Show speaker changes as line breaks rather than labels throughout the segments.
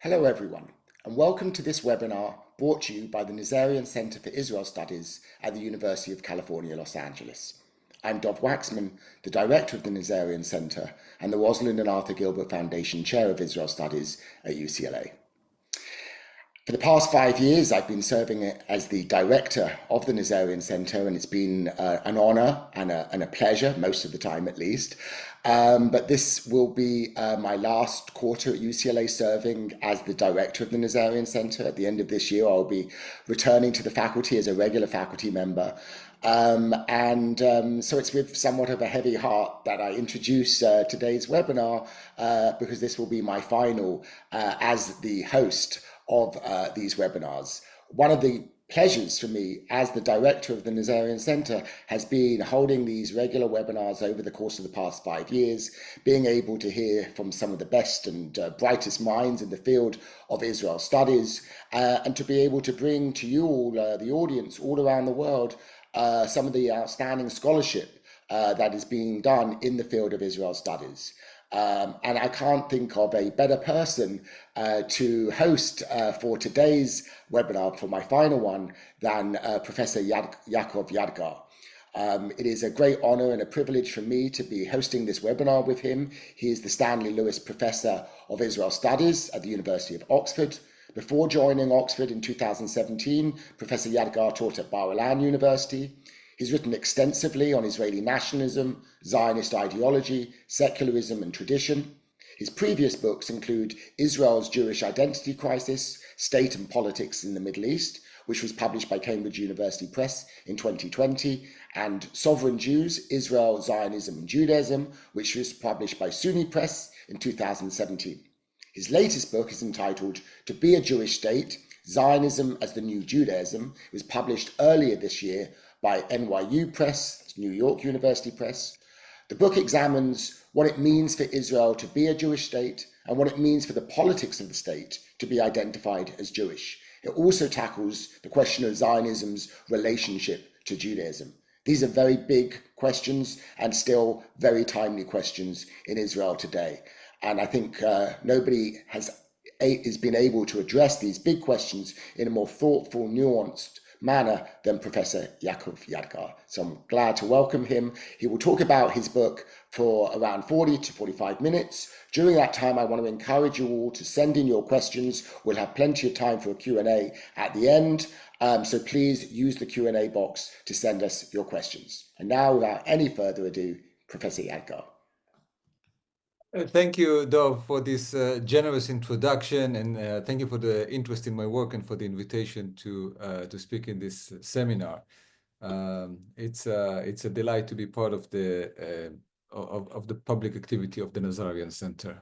Hello everyone, and welcome to this webinar brought to you by the Nazarian Center for Israel Studies at the University of California, Los Angeles. I'm Dov Waxman, the director of the Nazarian Center and the Rosalind and Arthur Gilbert Foundation Chair of Israel Studies at UCLA. For the past 5 years, I've been serving as the director of the Nazarian Center, and it's been an honor and a pleasure, most of the time at least. But this will be my last quarter at UCLA serving as the director of the Nazarian Center. At the end of this year, I'll be returning to the faculty as a regular faculty member. So it's with somewhat of a heavy heart that I introduce today's webinar because this will be my final as the host of these webinars. One of the pleasures for me as the director of the Nazarian Center has been holding these regular webinars over the course of the past 5 years, being able to hear from some of the best and brightest minds in the field of Israel studies, and to be able to bring to you all, the audience all around the world, some of the outstanding scholarship that is being done in the field of Israel studies. And I can't think of a better person to host for today's webinar, for my final one, than Professor Yaacov Yadgar. It is a great honor and a privilege for me to be hosting this webinar with him. He is the Stanley Lewis Professor of Israel Studies at the University of Oxford. Before joining Oxford in 2017, Professor Yadgar taught at Bar-Ilan University. He's written extensively on Israeli nationalism, Zionist ideology, secularism, and tradition. His previous books include Israel's Jewish Identity Crisis, State and Politics in the Middle East, which was published by Cambridge University Press in 2020, and Sovereign Jews, Israel, Zionism, and Judaism, which was published by SUNY Press in 2017. His latest book is entitled To Be a Jewish State, Zionism as the New Judaism. It was published earlier this year by NYU Press, New York University Press. The book examines what it means for Israel to be a Jewish state and what it means for the politics of the state to be identified as Jewish. It also tackles the question of Zionism's relationship to Judaism. These are very big questions and still very timely questions in Israel today. And I think nobody has been able to address these big questions in a more thoughtful, nuanced manner than Professor Yaacov Yadgar. So I'm glad to welcome him. He will talk about his book for around 40 to 45 minutes. During that time, I want to encourage you all to send in your questions. We'll have plenty of time for a Q&A at the end. So please use the Q&A box to send us your questions. And now, without any further ado, Professor Yadgar.
Thank you, Dov, for this generous introduction, and thank you for the interest in my work and for the invitation to speak in this seminar. It's a delight to be part of the public activity of the Nazarian Center.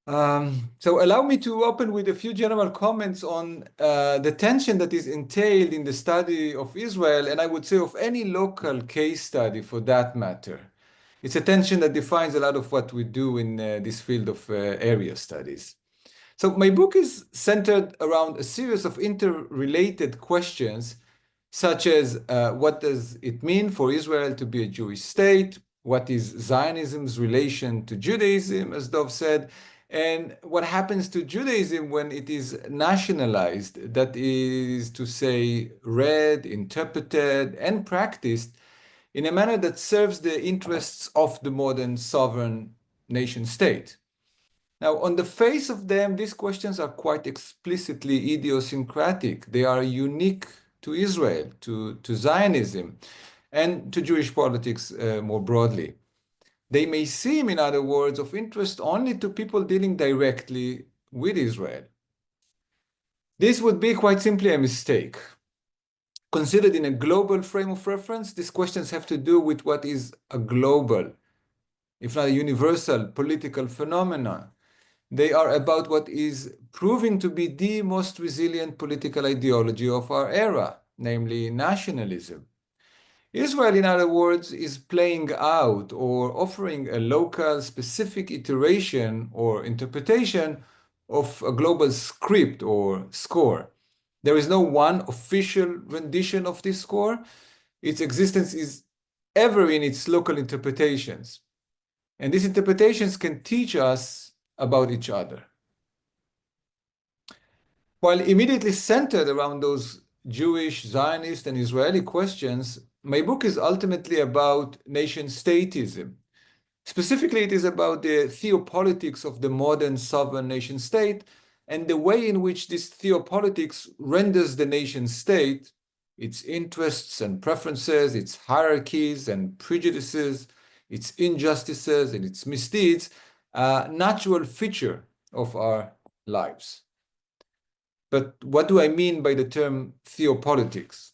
So allow me to open with a few general comments on the tension that is entailed in the study of Israel, and I would say of any local case study for that matter. It's a tension that defines a lot of what we do in this field of area studies. So my book is centered around a series of interrelated questions, such as what does it mean for Israel to be a Jewish state? What is Zionism's relation to Judaism, as Dov said? And what happens to Judaism when it is nationalized, that is to say, read, interpreted, and practiced in a manner that serves the interests of the modern sovereign nation state. Now, on the face of them, these questions are quite explicitly idiosyncratic. They are unique to Israel, to Zionism, and to Jewish politics more broadly. They may seem, in other words, of interest only to people dealing directly with Israel. This would be quite simply a mistake. Considered in a global frame of reference, these questions have to do with what is a global, if not a universal, political phenomenon. They are about what is proving to be the most resilient political ideology of our era, namely nationalism. Israel, in other words, is playing out or offering a local specific iteration or interpretation of a global script or score. There is no one official rendition of this score. Its existence is ever in its local interpretations. And these interpretations can teach us about each other. While immediately centered around those Jewish, Zionist, and Israeli questions, my book is ultimately about nation-statism. Specifically, it is about the theopolitics of the modern sovereign nation-state and the way in which this theopolitics renders the nation-state, its interests and preferences, its hierarchies and prejudices, its injustices and its misdeeds, a natural feature of our lives. But what do I mean by the term theopolitics?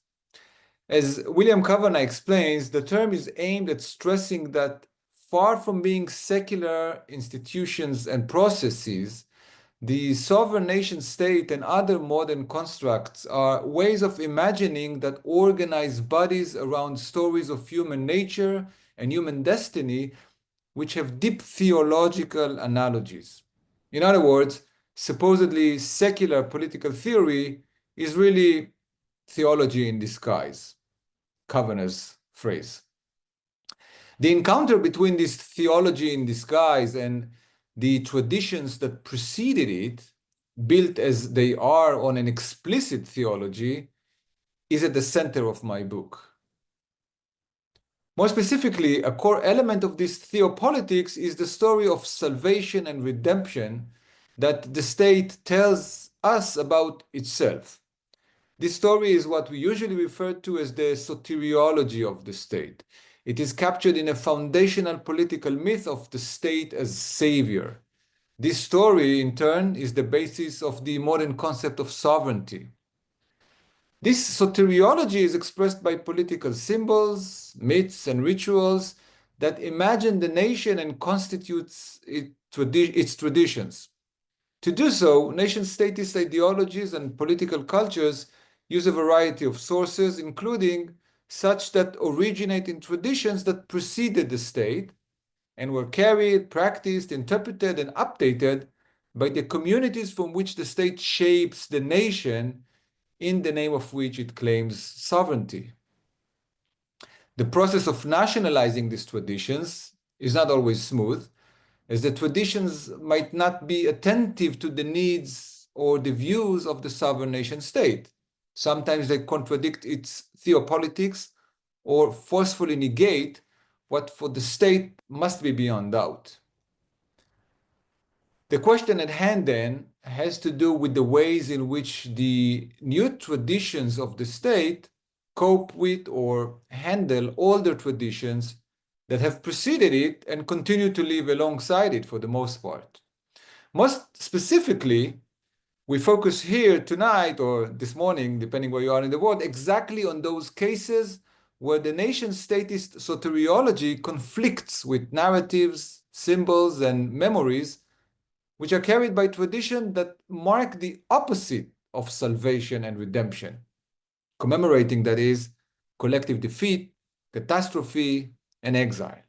As William Kavanagh explains, the term is aimed at stressing that far from being secular institutions and processes, the sovereign nation state and other modern constructs are ways of imagining that organize bodies around stories of human nature and human destiny, which have deep theological analogies. In other words, supposedly secular political theory is really theology in disguise, Kavanagh's phrase. The encounter between this theology in disguise and the traditions that preceded it, built as they are on an explicit theology, is at the center of my book. More specifically, a core element of this theopolitics is the story of salvation and redemption that the state tells us about itself. This story is what we usually refer to as the soteriology of the state. It is captured in a foundational political myth of the state as savior. This story, in turn, is the basis of the modern concept of sovereignty. This soteriology is expressed by political symbols, myths, and rituals that imagine the nation and constitutes its traditions. To do so, nation-statist ideologies and political cultures use a variety of sources, including such that originate in traditions that preceded the state and were carried, practiced, interpreted, and updated by the communities from which the state shapes the nation, in the name of which it claims sovereignty. The process of nationalizing these traditions is not always smooth, as the traditions might not be attentive to the needs or the views of the sovereign nation state. Sometimes they contradict its theopolitics or forcefully negate what for the state must be beyond doubt. The question at hand then has to do with the ways in which the new traditions of the state cope with or handle older traditions that have preceded it and continue to live alongside it for the most part. Most specifically, we focus here tonight or this morning, depending where you are in the world, exactly on those cases where the nation-statist soteriology conflicts with narratives, symbols, and memories which are carried by tradition that mark the opposite of salvation and redemption, commemorating, that is, collective defeat, catastrophe, and exile.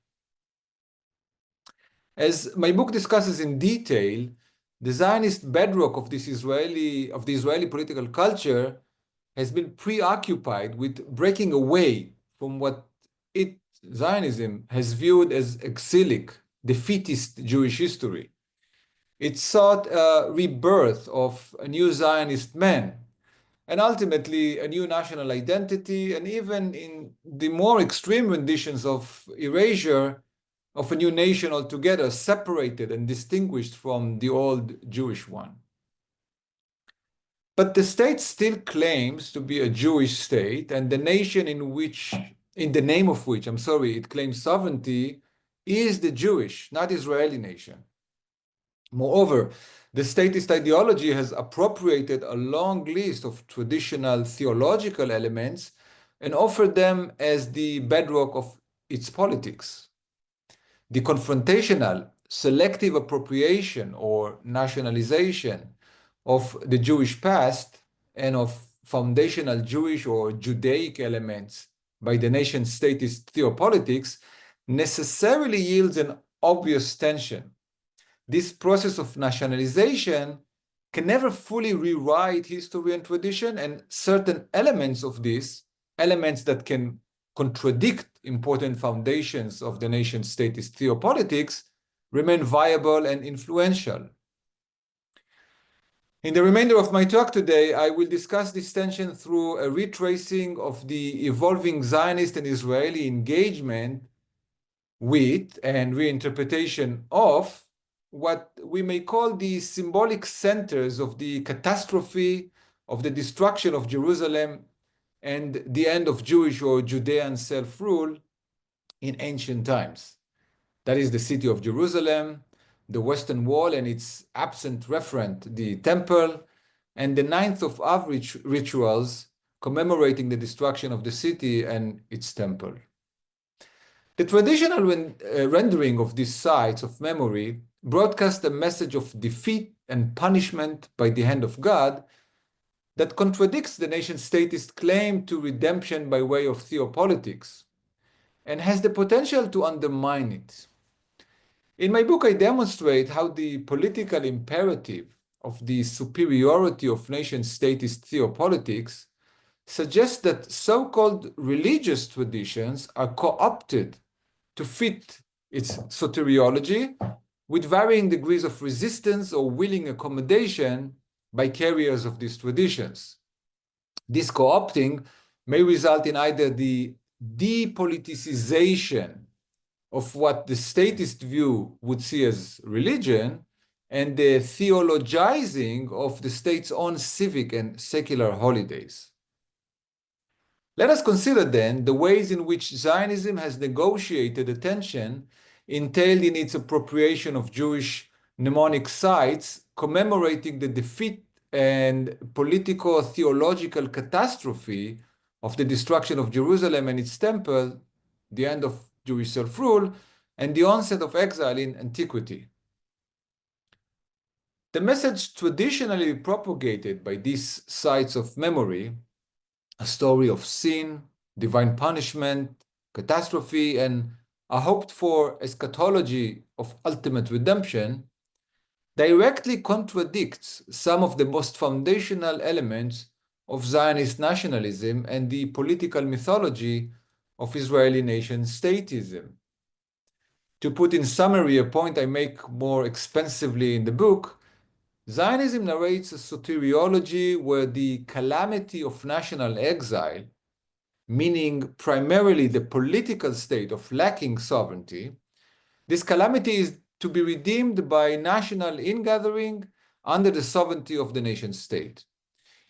As my book discusses in detail, the Zionist bedrock of the Israeli political culture has been preoccupied with breaking away from what Zionism has viewed as exilic, defeatist Jewish history. It sought a rebirth of a new Zionist man, and ultimately a new national identity, and even in the more extreme renditions of erasure, of a new nation altogether, separated and distinguished from the old Jewish one. But the state still claims to be a Jewish state, and the nation in the name of which, it claims sovereignty, is the Jewish, not Israeli nation. Moreover, the statist ideology has appropriated a long list of traditional theological elements and offered them as the bedrock of its politics. The confrontational, selective appropriation or nationalization of the Jewish past and of foundational Jewish or Judaic elements by the nation-statist theopolitics necessarily yields an obvious tension. This process of nationalization can never fully rewrite history and tradition, and certain elements of this, elements that can contradict important foundations of the nation-statist theopolitics, remain viable and influential. In the remainder of my talk today, I will discuss this tension through a retracing of the evolving Zionist and Israeli engagement with and reinterpretation of what we may call the symbolic centers of the catastrophe of the destruction of Jerusalem and the end of Jewish or Judean self-rule in ancient times. That is the city of Jerusalem, the Western Wall and its absent referent, the Temple, and the 9th of Av rituals commemorating the destruction of the city and its temple. The traditional rendering of these sites of memory broadcast a message of defeat and punishment by the hand of God that contradicts the nation-statist claim to redemption by way of theopolitics and has the potential to undermine it. In my book, I demonstrate how the political imperative of the superiority of nation-statist theopolitics suggests that so-called religious traditions are co-opted to fit its soteriology with varying degrees of resistance or willing accommodation by carriers of these traditions. This co-opting may result in either the depoliticization of what the statist view would see as religion and the theologizing of the state's own civic and secular holidays. Let us consider then the ways in which Zionism has negotiated the tension entailed in its appropriation of Jewish mnemonic sites commemorating the defeat and politico-theological catastrophe of the destruction of Jerusalem and its temple, the end of Jewish self-rule, and the onset of exile in antiquity. The message traditionally propagated by these sites of memory, a story of sin, divine punishment, catastrophe, and a hoped-for eschatology of ultimate redemption, directly contradicts some of the most foundational elements of Zionist nationalism and the political mythology of Israeli nation-statism. To put in summary a point I make more expensively in the book, Zionism narrates a soteriology where the calamity of national exile, meaning primarily the political state of lacking sovereignty, this calamity is to be redeemed by national ingathering under the sovereignty of the nation-state.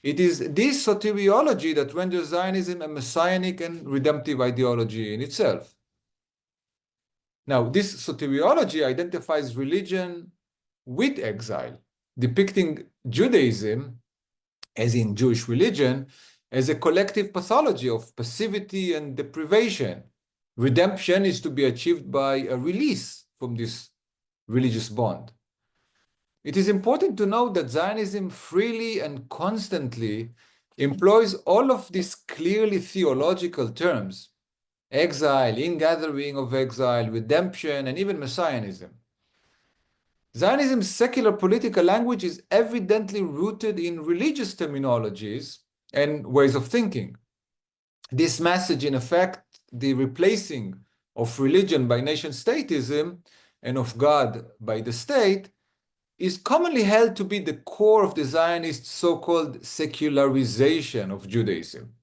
It is this soteriology that renders Zionism a messianic and redemptive ideology in itself. Now, this soteriology identifies religion with exile, depicting Judaism, as in Jewish religion, as a collective pathology of passivity and deprivation. Redemption is to be achieved by a release from this religious bond. It is important to note that Zionism freely and constantly employs all of these clearly theological terms: exile, ingathering of exile, redemption, and even messianism. Zionism's secular political language is evidently rooted in religious terminologies and ways of thinking. This message, in effect, the replacing of religion by nation-statism and of God by the state, is commonly held to be the core of the Zionist so-called secularization of Judaism.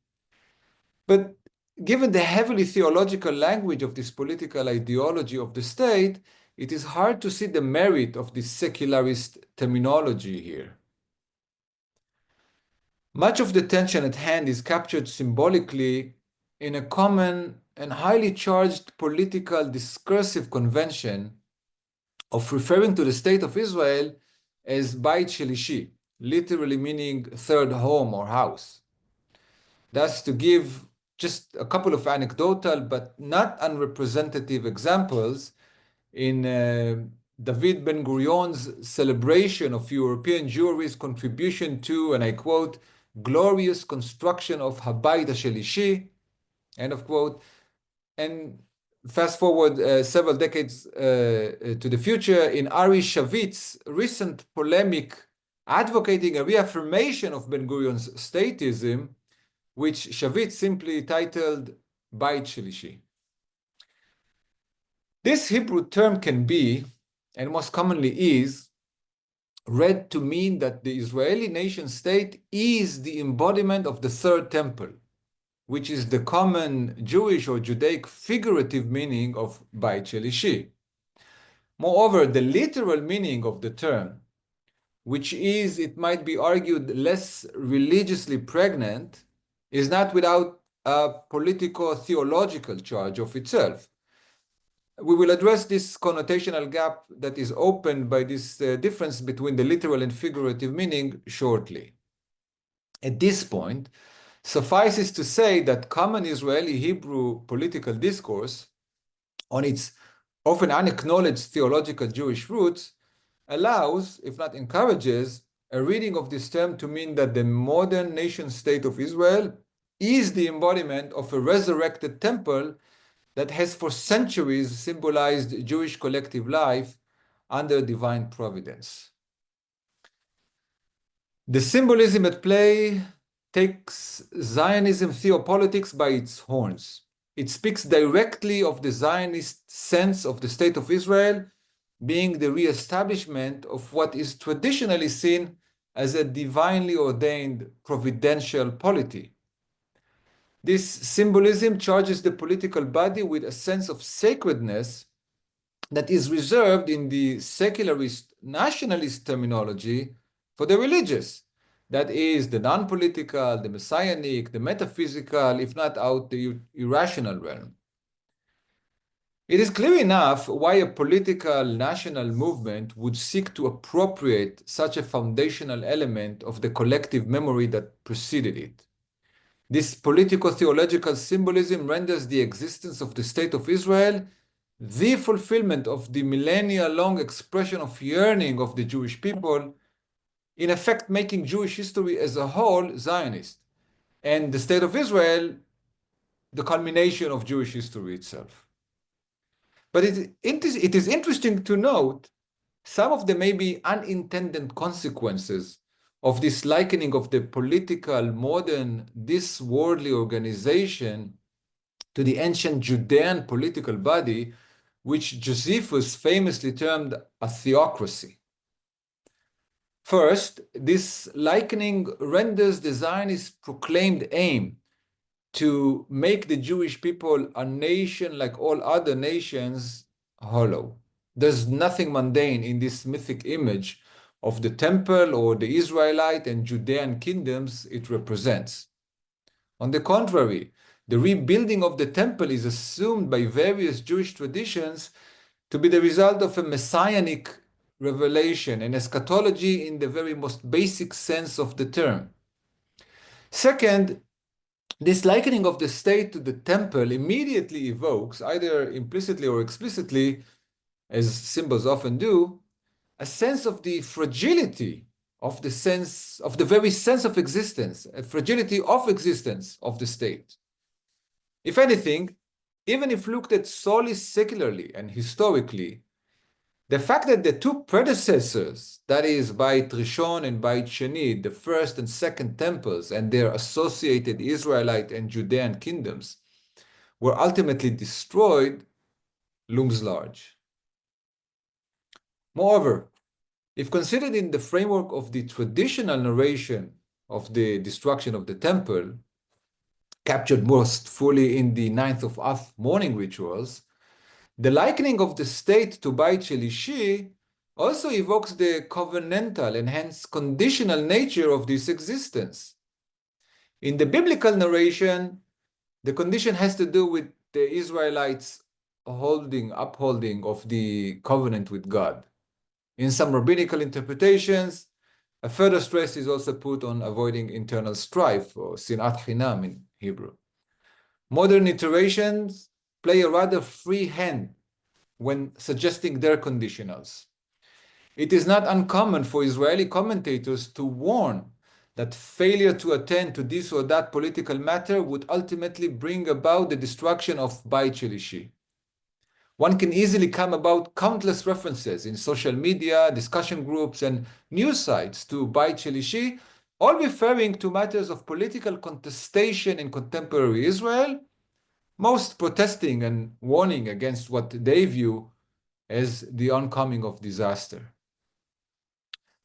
But given the heavily theological language of this political ideology of the state, it is hard to see the merit of this secularist terminology here. Much of the tension at hand is captured symbolically in a common and highly charged political discursive convention of referring to the state of Israel as Bait Shelishi, literally meaning third home or house. Thus, to give just a couple of anecdotal but not unrepresentative examples, in David Ben-Gurion's celebration of European Jewry's contribution to, and I quote, glorious construction of Habayit HaShelishi, end of quote. And fast forward several decades to the future, in Ari Shavitz's recent polemic advocating a reaffirmation of Ben-Gurion's statism, which Shavitz simply titled Bait Shelishi. This Hebrew term can be, and most commonly is, read to mean that the Israeli nation state is the embodiment of the third temple, which is the common Jewish or Judaic figurative meaning of Beit Shelishi. Moreover, the literal meaning of the term, which is, it might be argued, less religiously pregnant, is not without a politico-theological charge of itself. We will address this connotational gap that is opened by this difference between the literal and figurative meaning shortly. At this point, suffices to say that common Israeli Hebrew political discourse, on its often unacknowledged theological Jewish roots, allows, if not encourages, a reading of this term to mean that the modern nation state of Israel is the embodiment of a resurrected temple that has for centuries symbolized Jewish collective life under divine providence. The symbolism at play takes Zionism theopolitics by its horns. It speaks directly of the Zionist sense of the state of Israel being the reestablishment of what is traditionally seen as a divinely ordained providential polity. This symbolism charges the political body with a sense of sacredness that is reserved in the secularist nationalist terminology for the religious. That is the non-political, the messianic, the metaphysical, if not out the irrational realm. It is clear enough why a political national movement would seek to appropriate such a foundational element of the collective memory that preceded it. This politico-theological symbolism renders the existence of the State of Israel the fulfillment of the millennia-long expression of yearning of the Jewish people, in effect making Jewish history as a whole Zionist, and the State of Israel the culmination of Jewish history itself. But it is interesting to note some of the maybe unintended consequences of this likening of the political, modern, this worldly organization to the ancient Judean political body, which Josephus famously termed a theocracy. First, this likening renders the Zionist proclaimed aim to make the Jewish people a nation like all other nations hollow. There's nothing mundane in this mythic image of the temple or the Israelite and Judean kingdoms it represents. On the contrary, the rebuilding of the temple is assumed by various Jewish traditions to be the result of a messianic revelation and eschatology in the very most basic sense of the term. Second, this likening of the state to the temple immediately evokes, either implicitly or explicitly, as symbols often do, a sense of the fragility of the very sense of existence, a fragility of existence of the state. If anything, even if looked at solely secularly and historically, the fact that the two predecessors, that is, Beit Rishon and Beit Sheni, the first and second temples and their associated Israelite and Judean kingdoms, were ultimately destroyed, looms large. Moreover, if considered in the framework of the traditional narration of the destruction of the temple, captured most fully in the 9th of Av mourning rituals, the likening of the state to Beit Shelishi also evokes the covenantal and hence conditional nature of this existence. In the biblical narration, the condition has to do with the Israelites upholding of the covenant with God. In some rabbinical interpretations, a further stress is also put on avoiding internal strife, or sinat chinam in Hebrew. Modern iterations play a rather free hand when suggesting their conditionals. It is not uncommon for Israeli commentators to warn that failure to attend to this or that political matter would ultimately bring about the destruction of Beit Shelishi. One can easily come about countless references in social media, discussion groups, and news sites to Beit Shelishi, all referring to matters of political contestation in contemporary Israel, most protesting and warning against what they view as the oncoming of disaster.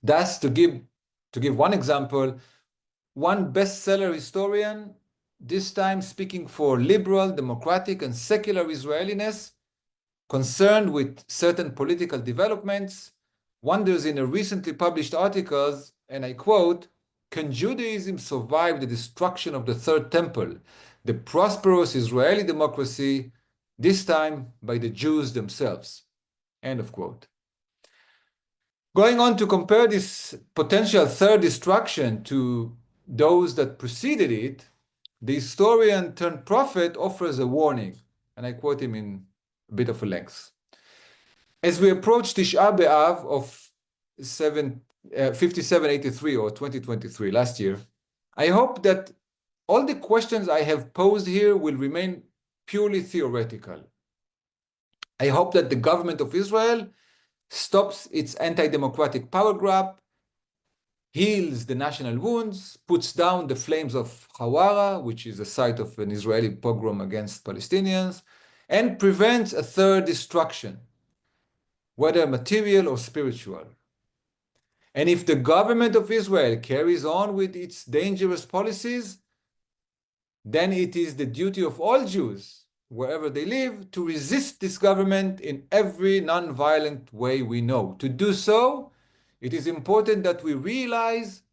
Thus, to give one example, one bestseller historian, this time speaking for liberal, democratic, and secular Israeliness, concerned with certain political developments, wonders in a recently published articles, and I quote, "Can Judaism survive the destruction of the Third Temple, the prosperous Israeli democracy, this time by the Jews themselves?" End of quote. Going on to compare this potential third destruction to those that preceded it, the historian turned prophet offers a warning, and I quote him in a bit of a length. As we approach Tisha B'Av of 5783 or 2023, last year, I hope that all the questions I have posed here will remain purely theoretical. I hope that the government of Israel stops its anti-democratic power grab, heals the national wounds, puts down the flames of Hawara, which is a site of an Israeli pogrom against Palestinians, and prevents a third destruction, whether material or spiritual. And if the government of Israel carries on with its dangerous policies, then it is the duty of all Jews, wherever they live, to resist this government in every non-violent way we know. To do so, it is important that we realize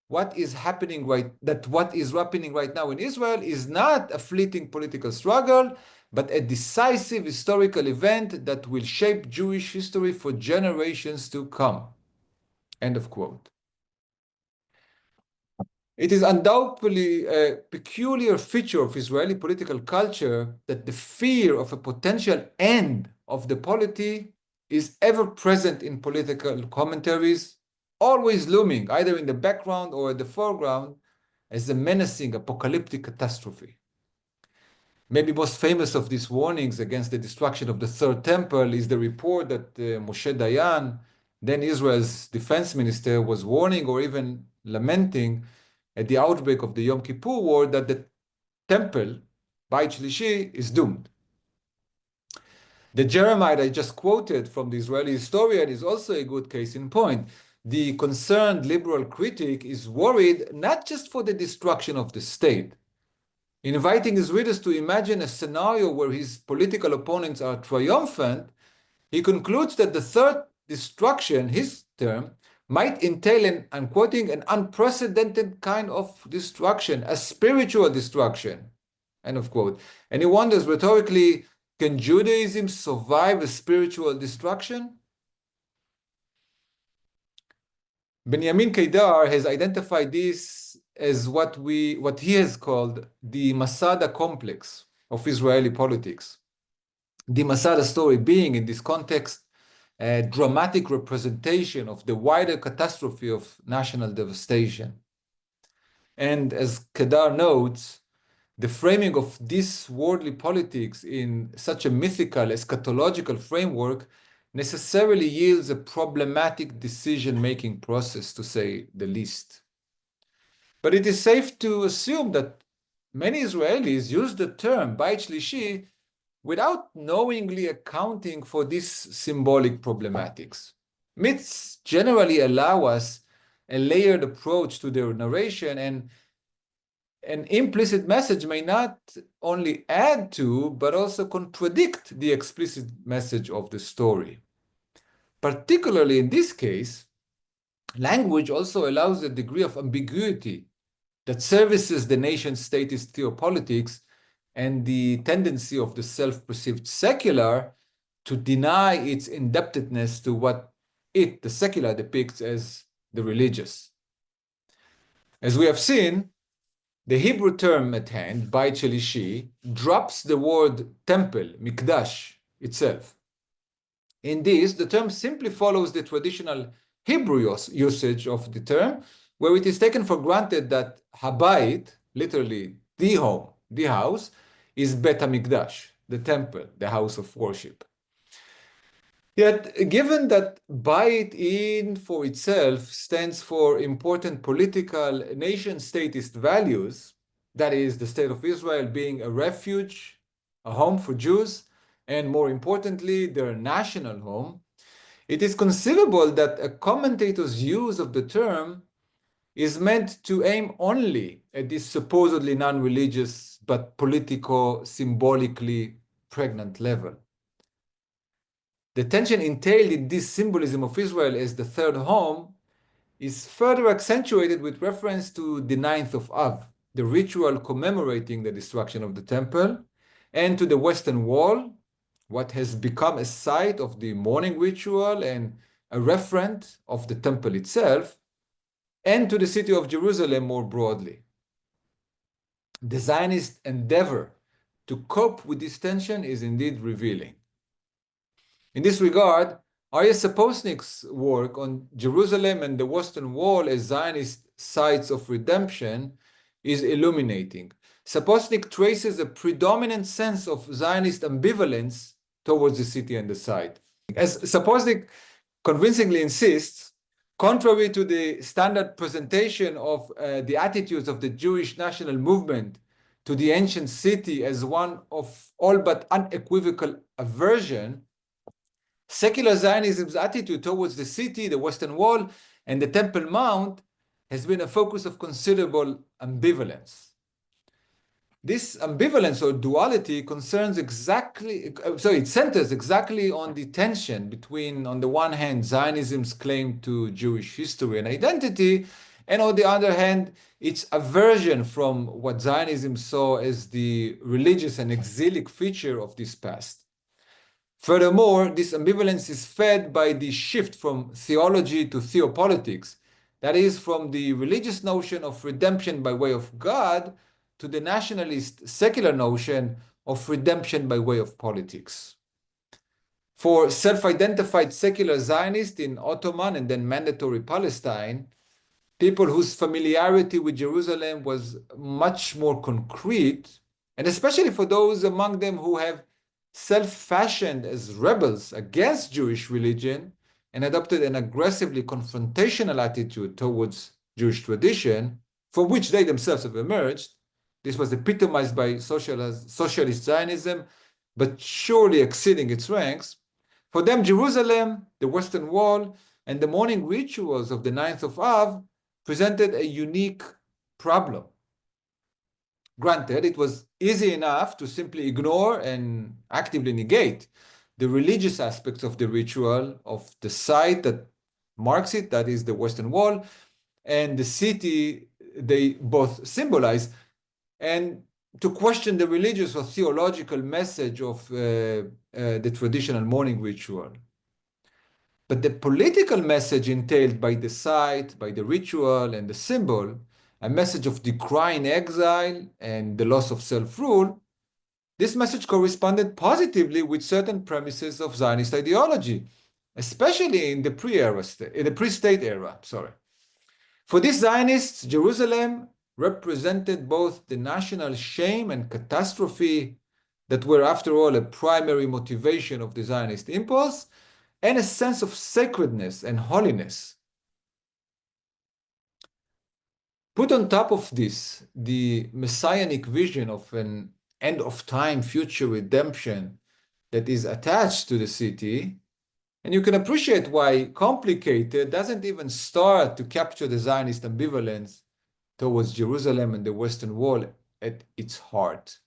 what is happening right now in Israel is not a fleeting political struggle, but a decisive historical event that will shape Jewish history for generations to come. End of quote. It is undoubtedly a peculiar feature of Israeli political culture that the fear of a potential end of the polity is ever present in political commentaries, always looming either in the background or at the foreground as a menacing apocalyptic catastrophe. Maybe most famous of these warnings against the destruction of the Third Temple is the report that Moshe Dayan, then Israel's defense minister, was warning or even lamenting at the outbreak of the Yom Kippur War that the temple, Beit Shlishi, is doomed. The Jeremiah I just quoted from the Israeli historian is also a good case in point. The concerned liberal critic is worried not just for the destruction of the state, inviting his readers to imagine a scenario where his political opponents are triumphant. He concludes that the third destruction, his term, might entail an, I'm quoting, an unprecedented kind of destruction, a spiritual destruction, end of quote. And he wonders rhetorically, can Judaism survive a spiritual destruction? Benjamin Kedar has identified this as what he has called the Masada complex of Israeli politics. The Masada story being, in this context, a dramatic representation of the wider catastrophe of national devastation. And as Kedar notes, the framing of this worldly politics in such a mythical, eschatological framework necessarily yields a problematic decision-making process, to say the least. But it is safe to assume that many Israelis use the term Beit Shlishi without knowingly accounting for these symbolic problematics. Myths generally allow us a layered approach to their narration, and an implicit message may not only add to, but also contradict the explicit message of the story. Particularly in this case, language also allows a degree of ambiguity that services the nation-statist theopolitics and the tendency of the self-perceived secular to deny its indebtedness to what it, the secular, depicts as the religious. As we have seen, the Hebrew term at hand, Beit Shlishi, drops the word temple, mikdash, itself. In this, the term simply follows the traditional Hebrew usage of the term, where it is taken for granted that Habayit, literally the home, the house, is Bet HaMikdash, the temple, the house of worship. Yet, given that Bayit in for itself stands for important political nation-statist values, that is, the state of Israel being a refuge, a home for Jews, and more importantly, their national home, It is conceivable that a commentator's use of the term is meant to aim only at this supposedly non-religious but politico-symbolically pregnant level. The tension entailed in this symbolism of Israel as the third home is further accentuated with reference to the 9th of Av, the ritual commemorating the destruction of the temple, and to the Western Wall, what has become a site of the mourning ritual and a referent of the temple itself, and to the city of Jerusalem more broadly. The Zionist endeavor to cope with this tension is indeed revealing. In this regard, Arya Saposnik's work on Jerusalem and the Western Wall as Zionist sites of redemption is illuminating. Saposnik traces a predominant sense of Zionist ambivalence towards the city and the site. As Saposnik convincingly insists, contrary to the standard presentation of the attitudes of the Jewish national movement to the ancient city as one of all but unequivocal aversion, secular Zionism's attitude towards the city, the Western Wall, and the Temple Mount has been a focus of considerable ambivalence. This ambivalence or duality centers exactly on the tension between, on the one hand, Zionism's claim to Jewish history and identity, and on the other hand, its aversion from what Zionism saw as the religious and exilic feature of this past. Furthermore, this ambivalence is fed by the shift from theology to theopolitics, that is, from the religious notion of redemption by way of God to the nationalist secular notion of redemption by way of politics. For self-identified secular Zionists in Ottoman and then Mandatory Palestine, people whose familiarity with Jerusalem was much more concrete, and especially for those among them who have self-fashioned as rebels against Jewish religion and adopted an aggressively confrontational attitude towards Jewish tradition, from which they themselves have emerged. This was epitomized by socialist Zionism, but surely exceeding its ranks. For them, Jerusalem, the Western Wall, and the mourning rituals of the 9th of Av presented a unique problem. Granted, it was easy enough to simply ignore and actively negate the religious aspects of the ritual of the site that marks it, that is the Western Wall, and the city they both symbolize, and to question the religious or theological message of the traditional mourning ritual. But the political message entailed by the site, by the ritual and the symbol, a message of decrying exile and the loss of self-rule, this message corresponded positively with certain premises of Zionist ideology, especially in the pre-state era. For these Zionists, Jerusalem represented both the national shame and catastrophe that were, after all, a primary motivation of the Zionist impulse, and a sense of sacredness and holiness. Put on top of this the messianic vision of an end-of-time future redemption that is attached to the city, and you can appreciate why complicated doesn't even start to capture the Zionist ambivalence towards Jerusalem and the Western Wall at its heart.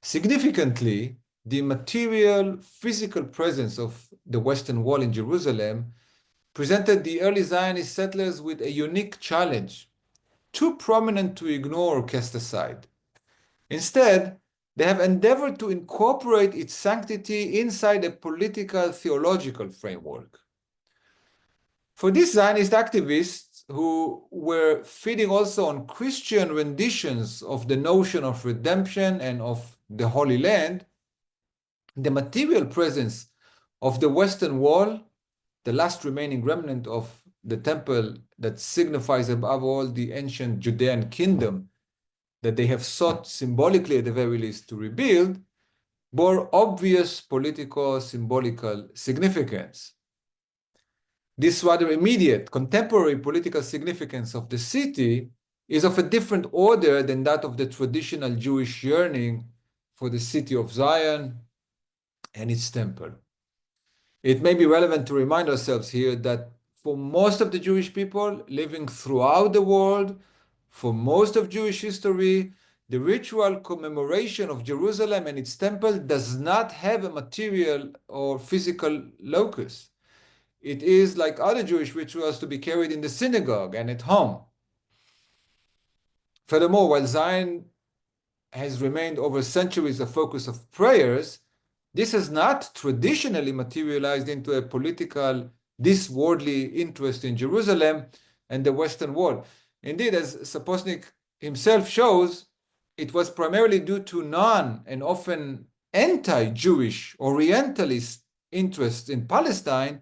Significantly, the material, physical presence of the Western Wall in Jerusalem presented the early Zionist settlers with a unique challenge, too prominent to ignore or cast aside. Instead, they have endeavored to incorporate its sanctity inside a political, theological framework. For these Zionist activists, who were feeding also on Christian renditions of the notion of redemption and of the Holy Land, the material presence of the Western Wall, the last remaining remnant of the temple that signifies above all the ancient Judean kingdom that they have sought symbolically at the very least to rebuild, bore obvious political symbolical significance. This rather immediate contemporary political significance of the city is of a different order than that of the traditional Jewish yearning for the city of Zion and its temple. It may be relevant to remind ourselves here that for most of the Jewish people living throughout the world, for most of Jewish history, the ritual commemoration of Jerusalem and its temple does not have a material or physical locus. It is like other Jewish rituals to be carried in the synagogue and at home. Furthermore, while Zion has remained over centuries a focus of prayers, this has not traditionally materialized into a political, this worldly interest in Jerusalem and the Western world. Indeed, as Saposnik himself shows, it was primarily due to non and often anti-Jewish Orientalist interests in Palestine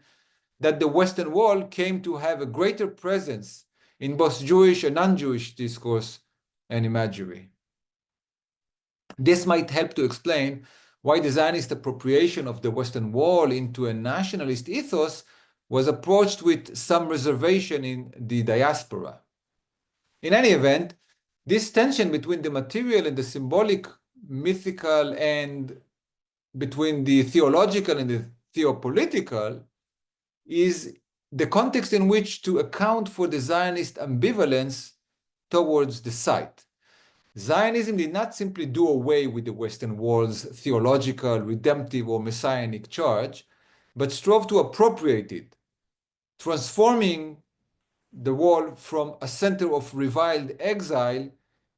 that the Western world came to have a greater presence in both Jewish and non-Jewish discourse and imagery. This might help to explain why the Zionist appropriation of the Western wall into a nationalist ethos was approached with some reservation in the diaspora. In any event, this tension between the material and the symbolic, mythical, and between the theological and the theopolitical is the context in which to account for the Zionist ambivalence towards the site. Zionism did not simply do away with the Western world's theological, redemptive, or messianic charge, but strove to appropriate it, transforming the wall from a center of reviled exile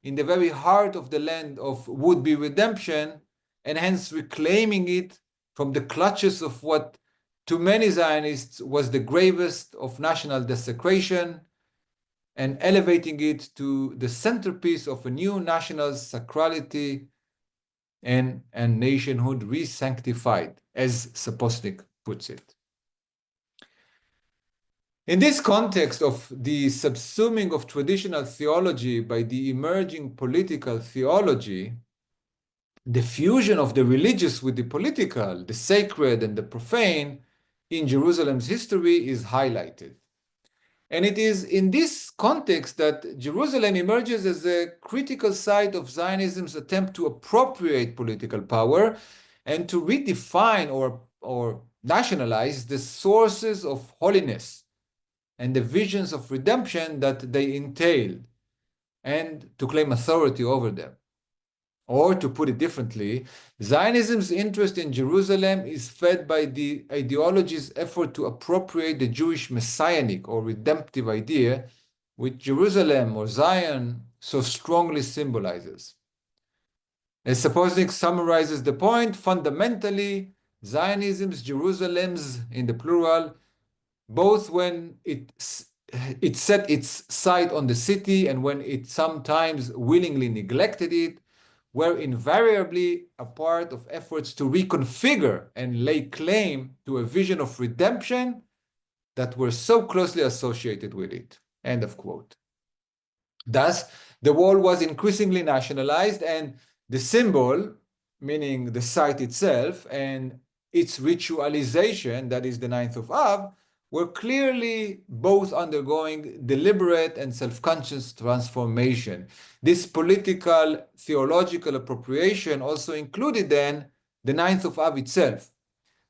in the very heart of the land of would-be redemption, and hence reclaiming it from the clutches of what to many Zionists was the gravest of national desecration, and elevating it to the centerpiece of a new national sacrality and nationhood re-sanctified, as Saposnik puts it. In this context of the subsuming of traditional theology by the emerging political theology, the fusion of the religious with the political, the sacred and the profane in Jerusalem's history is highlighted. And it is in this context that Jerusalem emerges as a critical site of Zionism's attempt to appropriate political power and to redefine or nationalize the sources of holiness and the visions of redemption that they entailed, and to claim authority over them. Or to put it differently, Zionism's interest in Jerusalem is fed by the ideology's effort to appropriate the Jewish messianic or redemptive idea, which Jerusalem or Zion so strongly symbolizes. As Saposnik summarizes the point, fundamentally, Zionism's Jerusalem's, in the plural, both when it set its sight on the city and when it sometimes willingly neglected it, were invariably a part of efforts to reconfigure and lay claim to a vision of redemption that were so closely associated with it. End of quote. Thus, the wall was increasingly nationalized, and the symbol, meaning the site itself, and its ritualization, that is the 9th of Av, were clearly both undergoing deliberate and self-conscious transformation. This political, theological appropriation also included then the 9th of Av itself,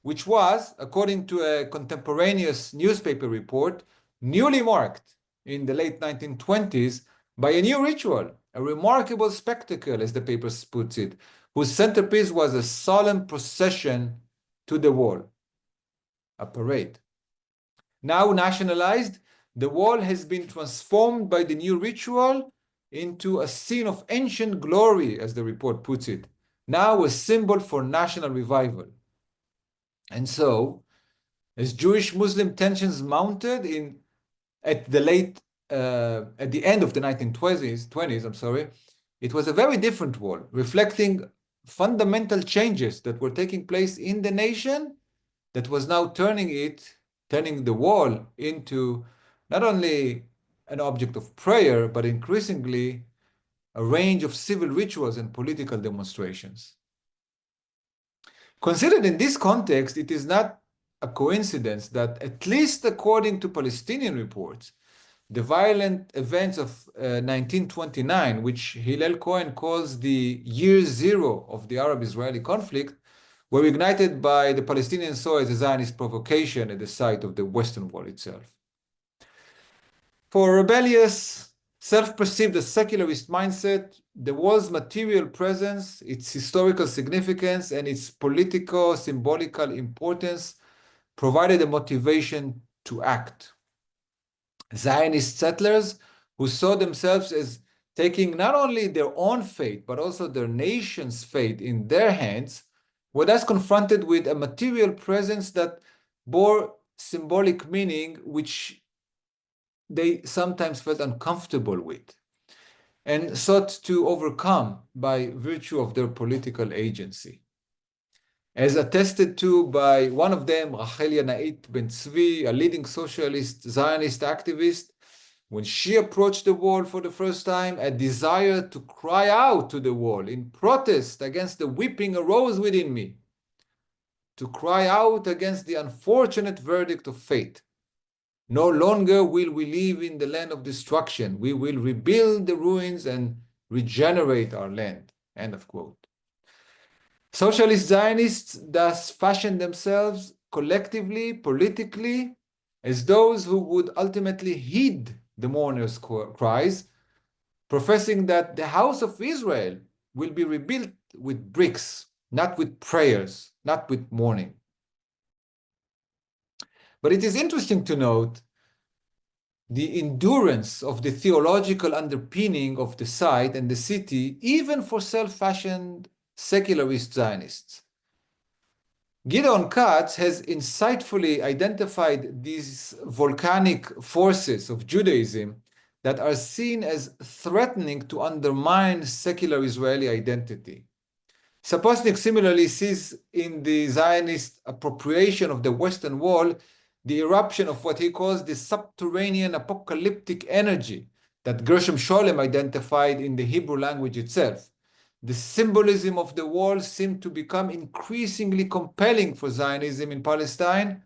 which was, according to a contemporaneous newspaper report, newly marked in the late 1920s by a new ritual, a remarkable spectacle, as the paper puts it, whose centerpiece was a solemn procession to the wall, a parade. Now nationalized, the wall has been transformed by the new ritual into a scene of ancient glory, as the report puts it, now a symbol for national revival. And so, as Jewish-Muslim tensions mounted at the end of the 1920s, it was a very different wall, reflecting fundamental changes that were taking place in the nation that was now turning the wall into not only an object of prayer, but increasingly a range of civil rituals and political demonstrations. Considered in this context, it is not a coincidence that, at least according to Palestinian reports, the violent events of 1929, which Hillel Cohen calls the year zero of the Arab-Israeli conflict, were ignited by the Palestinians saw as a Zionist provocation at the site of the Western Wall itself. For a rebellious, self-perceived as secularist mindset, the wall's material presence, its historical significance, and its political, symbolical importance provided a motivation to act. Zionist settlers who saw themselves as taking not only their own fate, but also their nation's fate in their hands, were thus confronted with a material presence that bore symbolic meaning, which they sometimes felt uncomfortable with, and sought to overcome by virtue of their political agency. As attested to by one of them, Rachel Yanait Ben Tzvi, a leading socialist Zionist activist, when she approached the wall for the first time, a desire to cry out to the wall in protest against the whipping arose within me, to cry out against the unfortunate verdict of fate. No longer will we live in the land of destruction. We will rebuild the ruins and regenerate our land. End of quote. Socialist Zionists thus fashioned themselves collectively, politically, as those who would ultimately heed the mourners' cries, professing that the house of Israel will be rebuilt with bricks, not with prayers, not with mourning. But it is interesting to note the endurance of the theological underpinning of the site and the city, even for self-fashioned secularist Zionists. Gideon Katz has insightfully identified these volcanic forces of Judaism that are seen as threatening to undermine secular Israeli identity. Saposnik similarly sees in the Zionist appropriation of the Western Wall the eruption of what he calls the subterranean apocalyptic energy that Gershom Scholem identified in the Hebrew language itself. The symbolism of the wall seemed to become increasingly compelling for Zionism in Palestine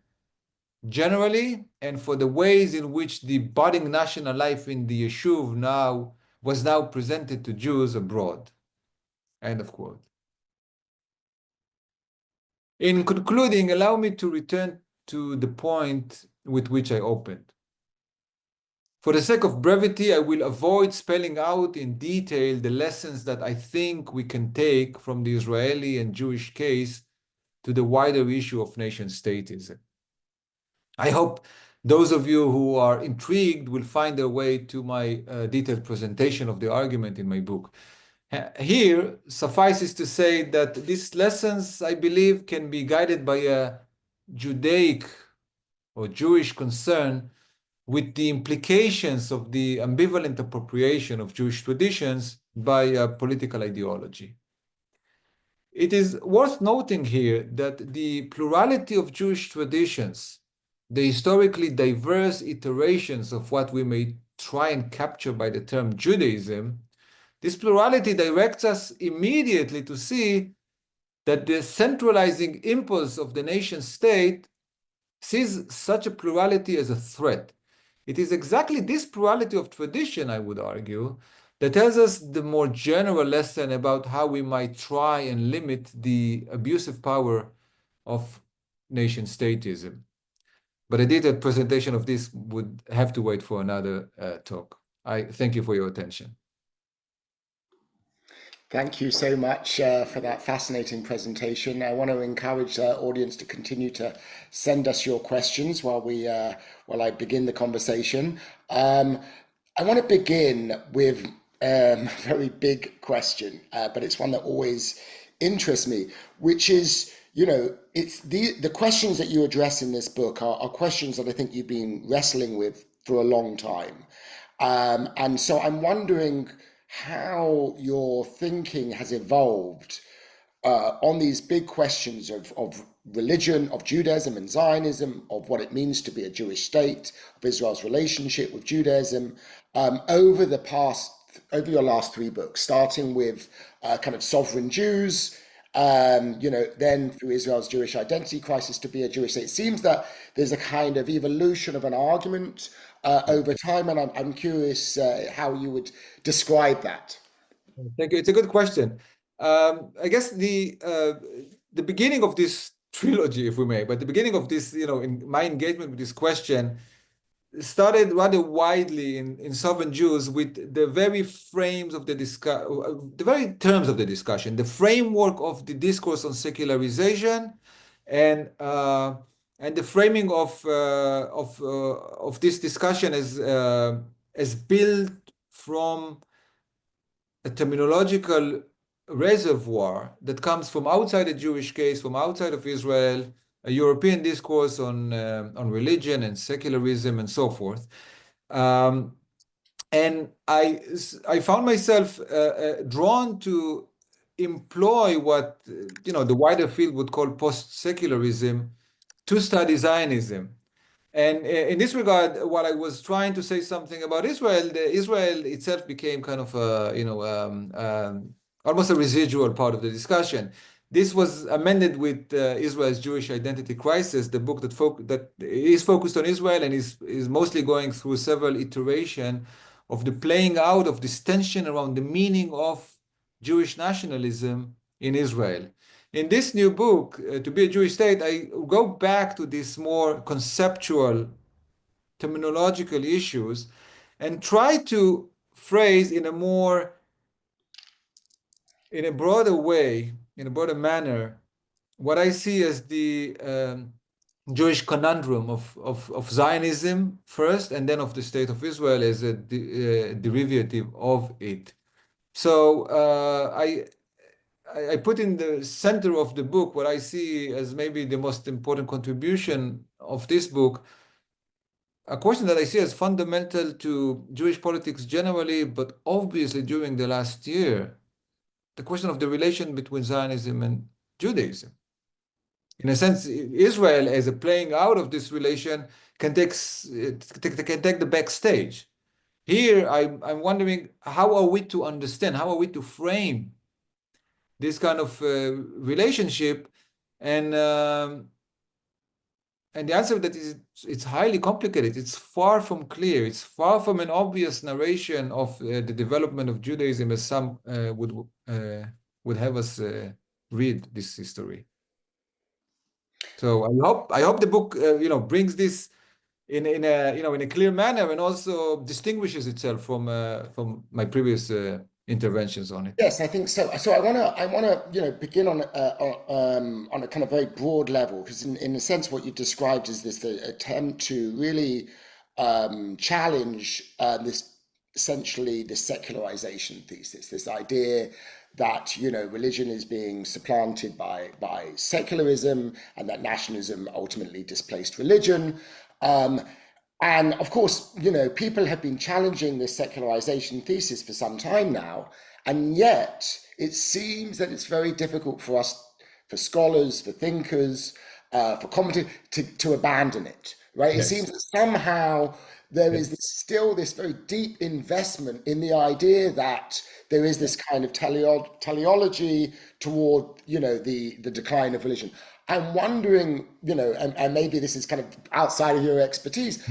generally, and for the ways in which the budding national life in the Yeshuv was now presented to Jews abroad. End of quote. In concluding, allow me to return to the point with which I opened. For the sake of brevity, I will avoid spelling out in detail the lessons that I think we can take from the Israeli and Jewish case to the wider issue of nation-statism. I hope those of you who are intrigued will find their way to my detailed presentation of the argument in my book. Here, suffices to say that these lessons, I believe, can be guided by a Judaic or Jewish concern with the implications of the ambivalent appropriation of Jewish traditions by a political ideology. It is worth noting here that the plurality of Jewish traditions, the historically diverse iterations of what we may try and capture by the term Judaism, this plurality directs us immediately to see that the centralizing impulse of the nation state sees such a plurality as a threat. It is exactly this plurality of tradition, I would argue, that tells us the more general lesson about how we might try and limit the abusive power of nation-statism. But a detailed presentation of this would have to wait for another talk. I thank you for your attention.
Thank you so much for that fascinating presentation. I want to encourage the audience to continue to send us your questions while I begin the conversation. I want to begin with a very big question, but it's one that always interests me, which is, it's the questions that you address in this book are questions that I think you've been wrestling with for a long time. And so I'm wondering how your thinking has evolved on these big questions of religion, of Judaism and Zionism, of what it means to be a Jewish state, of Israel's relationship with Judaism, over your last three books, starting with kind of sovereign Jews, then through Israel's Jewish identity crisis to be a Jewish state. It seems that there's a kind of evolution of an argument over time, and I'm curious how you would describe that.
Thank you. It's a good question. I guess the the beginning of this trilogy, if we may, but the beginning of this, in my engagement with this question started rather widely in Southern Jews with the very frames of the the very terms of the discussion, the framework of the discourse on secularization, and the framing of this discussion as built from a terminological reservoir that comes from outside the Jewish case, from outside of Israel, a European discourse on religion and secularism and so forth. And I found myself drawn to employ what the wider field would call post-secularism to study Zionism. And in this regard, while I was trying to say something about Israel, Israel itself became kind of almost a residual part of the discussion. This was amended with Israel's Jewish Identity Crisis, the book that is focused on Israel and is mostly going through several iterations of the playing out of this tension around the meaning of Jewish nationalism in Israel. In this new book, To Be a Jewish State, I go back to these more conceptual, terminological issues and try to phrase in a broader way, in a broader manner, what I see as the Jewish conundrum of Zionism first, and then of the State of Israel as a derivative of it. So I put in the center of the book what I see as maybe the most important contribution of this book, a question that I see as fundamental to Jewish politics generally, but obviously during the last year, the question of the relation between Zionism and Judaism. In a sense, Israel, as a playing out of this relation, can take the backstage. Here, I'm wondering, how are we to understand, how are we to frame this kind of relationship? And the answer that is, it's highly complicated. It's far from clear. It's far from an obvious narration of the development of Judaism as some would have us read this history. So I hope the book brings this in a clear manner and also distinguishes itself from my previous interventions on it.
Yes, I think so. So I wanna begin on a kind of very broad level, because in a sense what you described is this the attempt to really challenge this essentially the secularization thesis, this idea that religion is being supplanted by secularism, and that nationalism ultimately displaced religion. And of course, people have been challenging this secularization thesis for some time now, and yet it seems that it's very difficult for us, for scholars, for thinkers, for commentators to abandon it, right? Yes. It seems that somehow there is still this very deep investment in the idea that there is this kind of teleology toward, the decline of religion. I'm wondering, and maybe this is kind of outside of your expertise,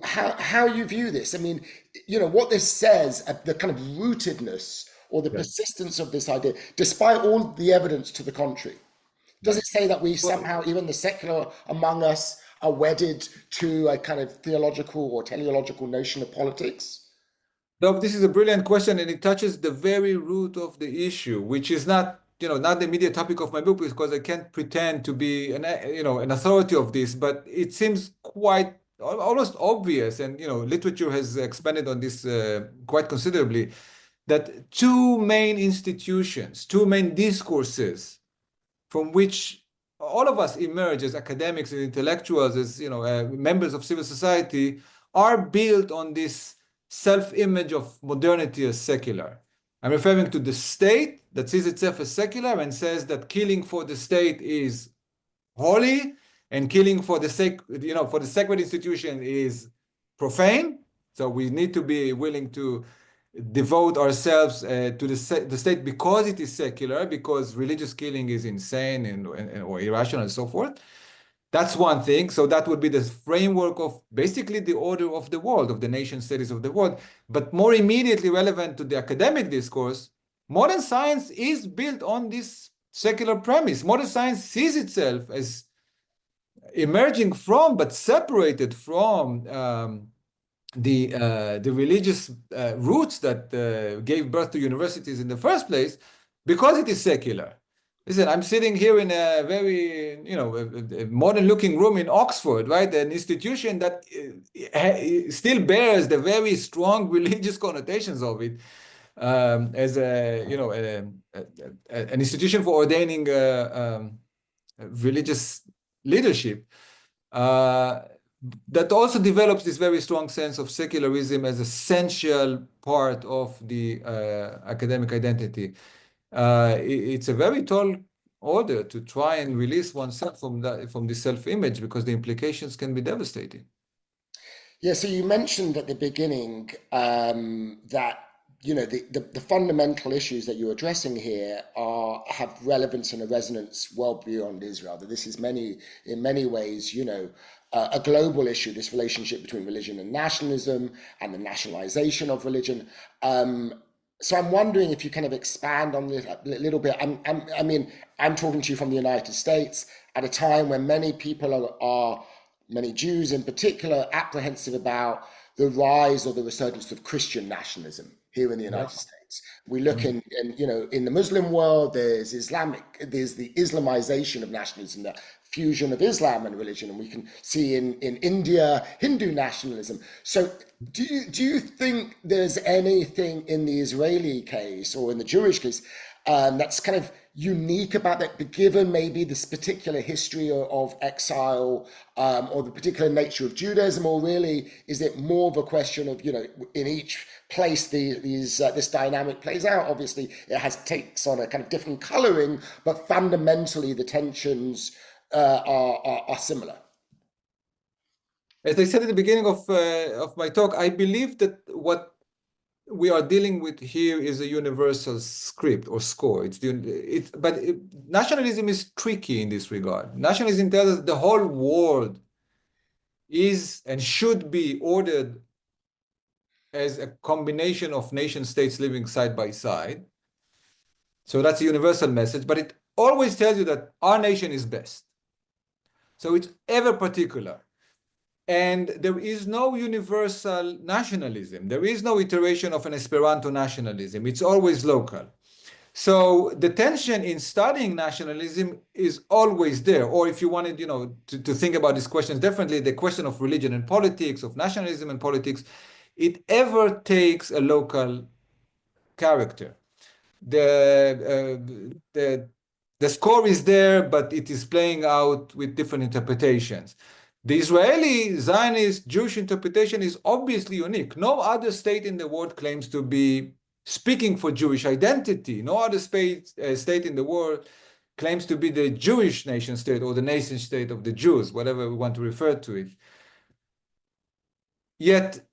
how you view this. I mean, what this says, the kind of rootedness or the persistence of this idea, despite all the evidence to the contrary. Does it say that we somehow, even the secular among us, are wedded to a kind of theological or teleological notion of politics?
No, this is a brilliant question, and it touches the very root of the issue, which is not the immediate topic of my book, because I can't pretend to be an authority of this, but it seems quite almost obvious, and literature has expanded on this quite considerably, that two main institutions, two main discourses from which all of us emerge as academics and intellectuals, as members of civil society, are built on this self-image of modernity as secular. I'm referring to the state that sees itself as secular and says that killing for the state is holy, and killing for the sacred institution is profane. So we need to be willing to devote ourselves to the state because it is secular, because religious killing is insane or irrational and so forth. That's one thing. So that would be the framework of basically the order of the world, of the nation states of the world. But more immediately relevant to the academic discourse, modern science is built on this secular premise. Modern science sees itself as emerging from, but separated from the religious roots that gave birth to universities in the first place, because it is secular. Listen, I'm sitting here in a very, a modern-looking room in Oxford, right? An institution that still bears the very strong religious connotations of it, as an institution for ordaining religious leadership. That also develops this very strong sense of secularism as essential part of the academic identity. It's a very tall order to try and release oneself from the self-image, because the implications can be devastating.
Yeah, so you mentioned at the beginning that the fundamental issues that you're addressing here have relevance and a resonance well beyond Israel. That this is in many ways, a global issue. This relationship between religion and nationalism, and the nationalization of religion. So I'm wondering if you kind of expand on this a little bit. I'm talking to you from the United States at a time when many people are many Jews in particular, apprehensive about the rise or the resurgence of Christian nationalism here in the United States. We look in the Muslim world, there's the Islamization of nationalism, the fusion of Islam and religion, and we can see in India Hindu nationalism. So do you think there's anything in the Israeli case or in the Jewish case that's kind of unique about that, given maybe this particular history of exile, or the particular nature of Judaism, or really is it more of a question of, in each place this dynamic plays out? Obviously, it takes on a kind of different coloring, but fundamentally the tensions are similar.
As I said at the beginning of my talk, I believe that what we are dealing with here is a universal script or score. But nationalism is tricky in this regard. Nationalism tells us the whole world is and should be ordered as a combination of nation states living side by side. So that's a universal message, but it always tells you that our nation is best. So it's ever particular. And there is no universal nationalism. There is no iteration of an Esperanto nationalism. It's always local. So the tension in studying nationalism is always there. Or if you wanted, to think about these questions differently, the question of religion and politics, of nationalism and politics, it ever takes a local character. The score is there, but it is playing out with different interpretations. The Israeli Zionist Jewish interpretation is obviously unique. No other state in the world claims to be speaking for Jewish identity. No other state in the world claims to be the Jewish nation state or the nation state of the Jews, whatever we want to refer to it. Yet,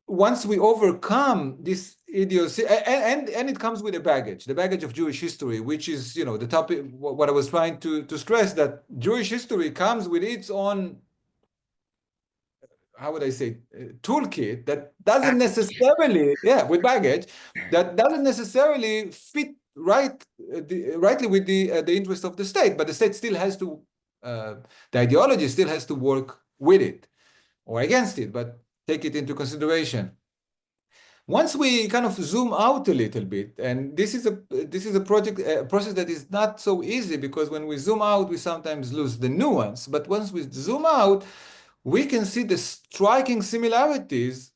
once we overcome this idiocy, and it comes with a baggage, the baggage of Jewish history, which is, the topic, what I was trying to stress, that Jewish history comes with its own, how would I say, toolkit that doesn't necessarily, with baggage, that doesn't necessarily fit rightly with the interest of the state, but the state still has to, the ideology still has to work with it or against it, but take it into consideration. Once we kind of zoom out a little bit, and this is a process that is not so easy, because when we zoom out, we sometimes lose the nuance. But once we zoom out, we can see the striking similarities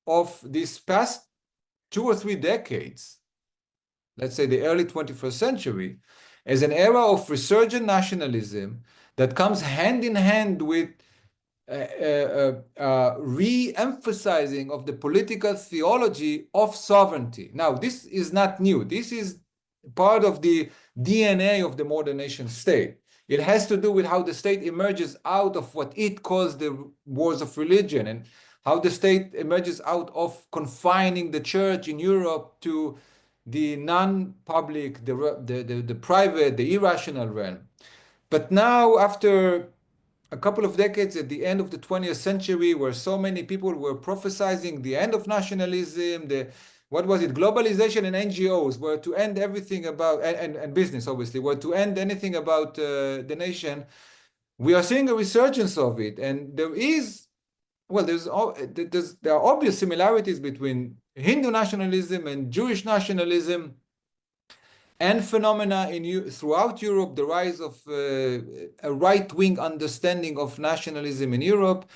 of these past 2 or 3 decades, let's say the early 21st century, as an era of resurgent nationalism that comes hand in hand with re-emphasizing of the political theology of sovereignty. Now, this is not new. This is part of the DNA of the modern nation state. It has to do with how the state emerges out of what it calls the wars of religion, and how the state emerges out of confining the church in Europe to the non-public, the private, the irrational realm. But now, after a couple of decades at the end of the 20th century, where so many people were prophesizing the end of nationalism, the what was it? Globalization and NGOs were to end everything about, and business obviously, were to end anything about the nation. We are seeing a resurgence of it. And there is, well, there are obvious similarities between Hindu nationalism and Jewish nationalism and phenomena throughout Europe, the rise of a right-wing understanding of nationalism in Europe.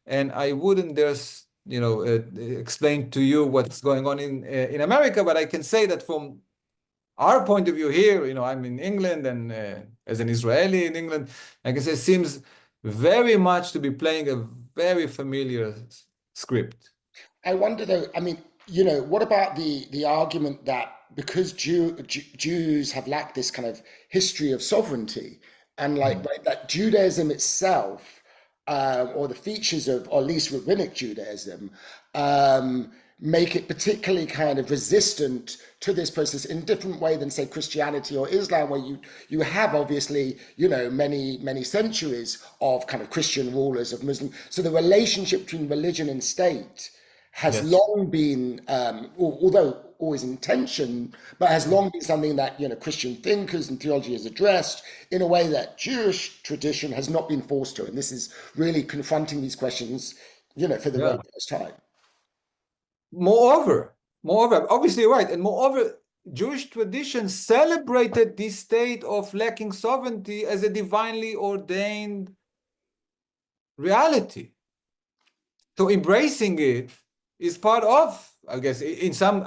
And I wouldn't just, explain to you what's going on in America, but I can say that from our point of view here, I'm in England, and as an Israeli in England, I can say it seems very much to be playing a very familiar script.
I wonder though, I mean, what about the argument that because Jews have lacked this kind of history of sovereignty, and like right, that Judaism itself, or the features of, or at least rabbinic Judaism, make it particularly kind of resistant to this process in a different way than, say, Christianity or Islam, where you have obviously, many centuries of kind of Christian rulers, of Muslim. So the relationship between religion and state has long been, although always in tension, but has long been something that Christian thinkers and theology has addressed in a way that Jewish tradition has not been forced to. And this is really confronting these questions, for the very first time.
Moreover, obviously right, and moreover, Jewish tradition celebrated this state of lacking sovereignty as a divinely ordained reality. So embracing it is part of, I guess, in some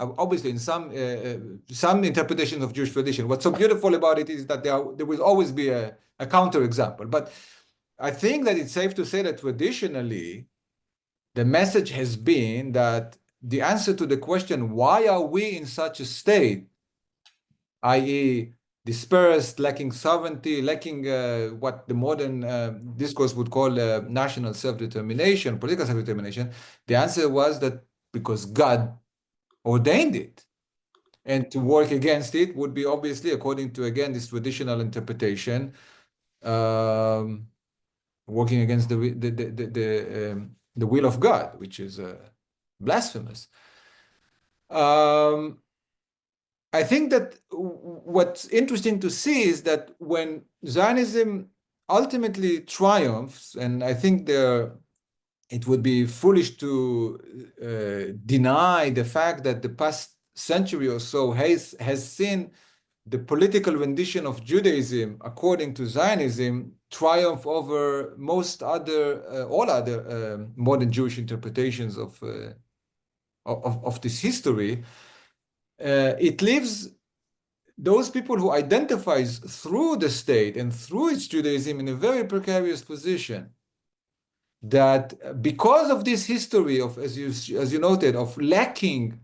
interpretations of Jewish tradition. What's so beautiful about it is that there will always be a counterexample. But I think that it's safe to say that traditionally, the message has been that the answer to the question, why are we in such a state, i.e., dispersed, lacking sovereignty, lacking what the modern discourse would call national self-determination, political self-determination, the answer was that because God ordained it. And to work against it would be obviously, according to, again, this traditional interpretation, working against the will of God, which is blasphemous. I think that what's interesting to see is that when Zionism ultimately triumphs, and I think it would be foolish to deny the fact that the past century or so has seen the political rendition of Judaism, according to Zionism, triumph over all other modern Jewish interpretations of this history. It leaves those people who identifies through the state and through its Judaism in a very precarious position. That because of this history of, as you noted, of lacking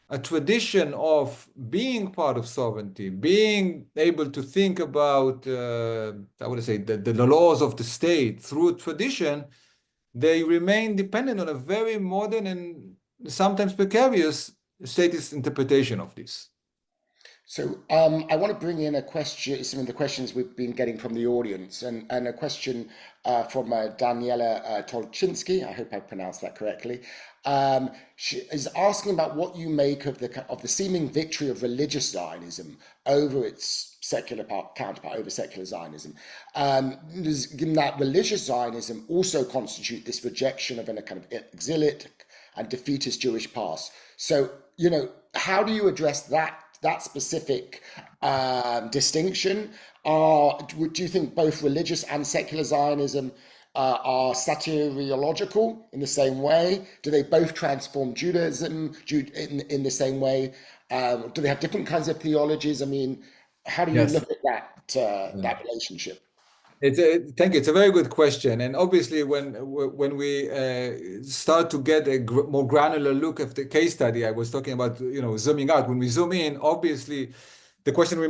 a tradition of being part of sovereignty, being able to think about, I would say, the laws of the state through tradition, they remain dependent on a very modern and sometimes precarious statist interpretation of this.
So I want to bring in some of the questions we've been getting from the audience, and a question from Daniela Tolchinsky. I hope I pronounced that correctly. She is asking about what you make of the seeming victory of religious Zionism over its secular counterpart, over secular Zionism, given that religious Zionism also constitute this rejection of a kind of exilic and defeatist Jewish past. So, how do you address that specific distinction? Do you think both religious and secular Zionism are soteriological in the same way? Do they both transform Judaism in the same way? Do they have different kinds of theologies? I mean, how do you look at that relationship?
Thank you. It's a very good question. And obviously, when we start to get a more granular look at the case study, I was talking about, zooming out. When we zoom in, obviously, the question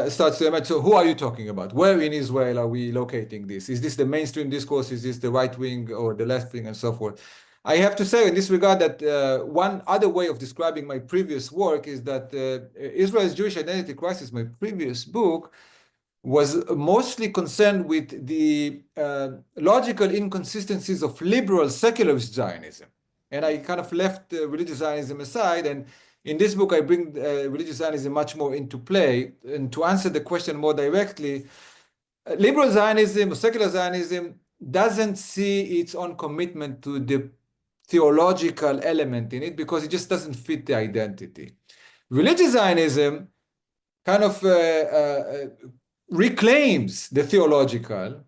starts to emerge. So who are you talking about? Where in Israel are we locating this? Is this the mainstream discourse? Is this the right wing or the left wing, and so forth? I have to say in this regard that one other way of describing my previous work is that Israel's Jewish Identity Crisis, my previous book, was mostly concerned with the logical inconsistencies of liberal secularist Zionism. And I kind of left religious Zionism aside, and In this book, I bring religious Zionism much more into play. And to answer the question more directly, liberal Zionism or secular Zionism doesn't see its own commitment to the theological element in it because it just doesn't fit the identity. Religious Zionism kind of reclaims the theological,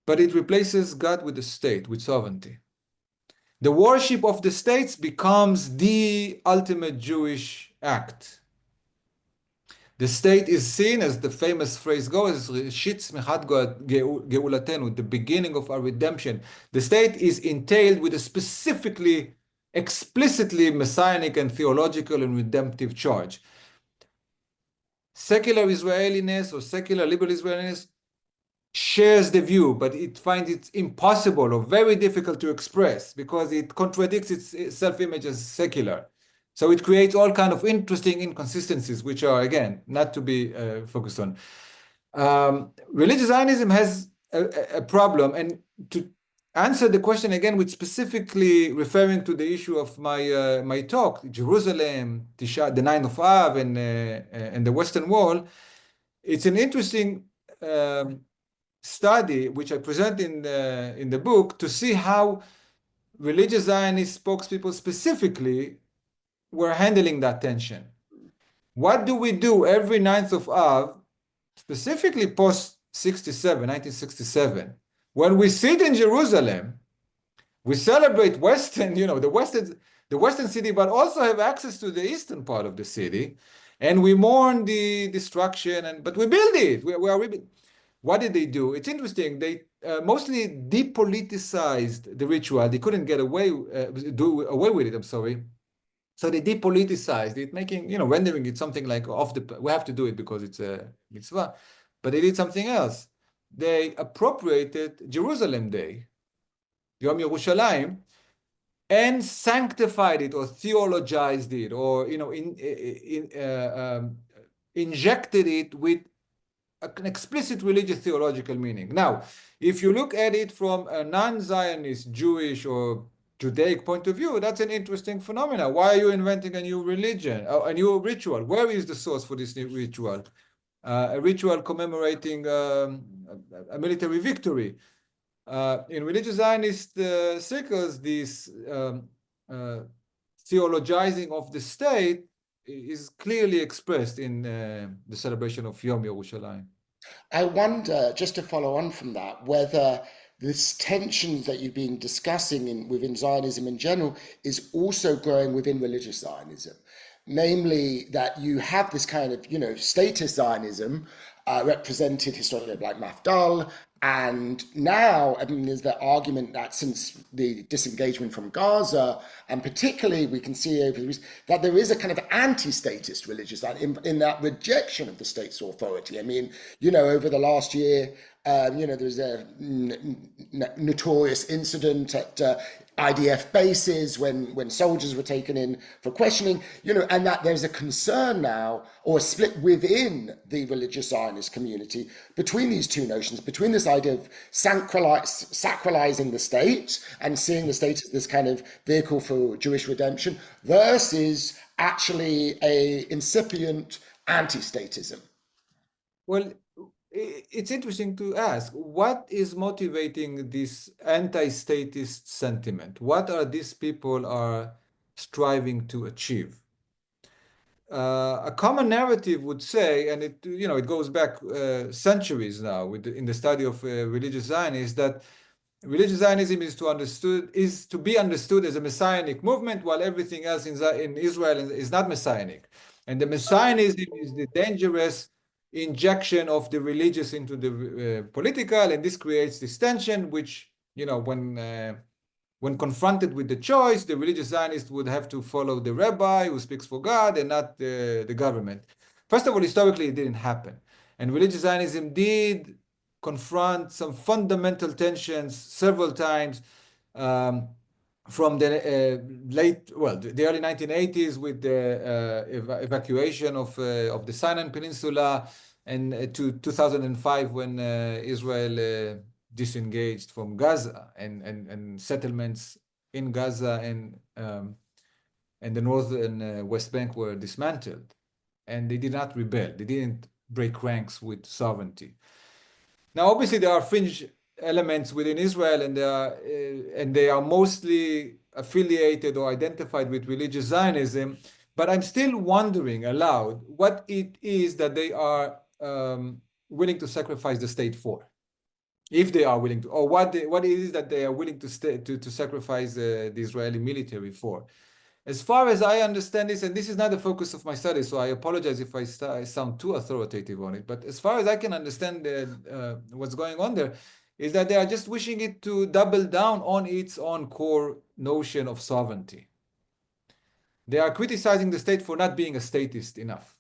but it replaces God with the state, with sovereignty. The worship of the states becomes the ultimate Jewish act. The state is seen, as the famous phrase goes, the beginning of our redemption. The state is entailed with a specifically, explicitly messianic and theological and redemptive charge. Secular Israeliness or secular liberal Israeliness shares the view, but it finds it impossible or very difficult to express because it contradicts its self-image as secular. So it creates all kind of interesting inconsistencies, which are, again, not to be focused on. Religious Zionism has a problem, and to answer the question again, with specifically referring to the issue of my talk, Jerusalem, the 9th of Av, and the Western Wall, it's an interesting study, which I present in the book, to see how religious Zionist spokespeople specifically were handling that tension. What do we do every 9th of Av, specifically post-67, 1967, when we sit in Jerusalem, we celebrate Western, the Western city, but also have access to the eastern part of the city, and we mourn the destruction, but we build it. What did they do? It's interesting. They mostly depoliticized the ritual. They couldn't do away with it. I'm sorry. So they depoliticized it, making, rendering it something like we have to do it because it's a mitzvah. But they did something else. They appropriated Jerusalem Day, Yom Yerushalayim, and sanctified it or theologized it or, injected it with an explicit religious theological meaning. Now, if you look at it from a non-Zionist, Jewish, or Judaic point of view, that's an interesting phenomenon. Why are you inventing a new religion, a new ritual? Where is the source for this new ritual? A ritual commemorating a military victory. In religious Zionist circles, this theologizing of the state is clearly expressed in the celebration of Yom Yerushalayim.
I wonder, just to follow on from that, whether this tension that you've been discussing within Zionism in general is also growing within religious Zionism. Namely, that you have this kind of, statist Zionism represented historically like Mafdal, and now, there's the argument that since the disengagement from Gaza, and particularly we can see over the that there is a kind of anti-statist religious in that rejection of the state's authority. Over the last year, there was a notorious incident at IDF bases when soldiers were taken in for questioning, and that there's a concern now, or a split within the religious Zionist community between these two notions, between this idea of sacralizing the state and seeing the state as this kind of vehicle for Jewish redemption versus actually a incipient anti-statism.
Well, it's interesting to ask, what is motivating this anti-statist sentiment? What are these people are striving to achieve? A common narrative would say, and it goes back centuries now in the study of religious Zionism, is that religious Zionism is to be understood as a messianic movement, while everything else in Israel is not messianic. And the messianism is the dangerous injection of the religious into the political, and this creates this tension, which, when confronted with the choice, the religious Zionist would have to follow the rabbi who speaks for God and not the government. First of all, historically, it didn't happen. And religious Zionism did confront some fundamental tensions several times, from the the early 1980s with the evacuation of the Sinai Peninsula, and to 2005 when Israel disengaged from Gaza and settlements in Gaza and and the northern West Bank were dismantled, and they did not rebel. They didn't break ranks with sovereignty. Now, obviously, there are fringe elements within Israel, and they are mostly affiliated or identified with religious Zionism. But I'm still wondering aloud what it is that they are willing to sacrifice the state for, if they are willing to, or what it is that they are willing to sacrifice the Israeli military for. As far as I understand this, and this is not the focus of my study, so I apologize if I sound too authoritative on it, but as far as I can understand what's going on there, is that they are just wishing it to double down on its own core notion of sovereignty. They are criticizing the state for not being a statist enough.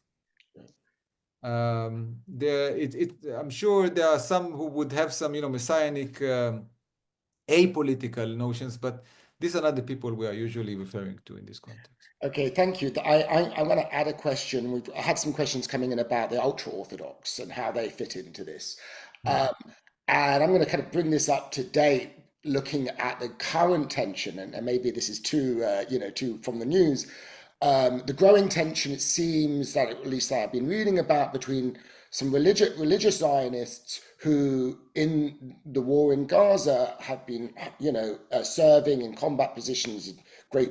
I'm sure there are some who would have some, messianic, apolitical notions, but these are not the people we are usually referring to in this context.
Okay, thank you. I want to add a question. We've had some questions coming in about the ultra-Orthodox and how they fit into this. And I'm going to kind of bring this up to date, looking at the current tension, and maybe this is too from the news. The growing tension, it seems that at least I've been reading about, between some religious Zionists who, in the war in Gaza, have been, serving in combat positions in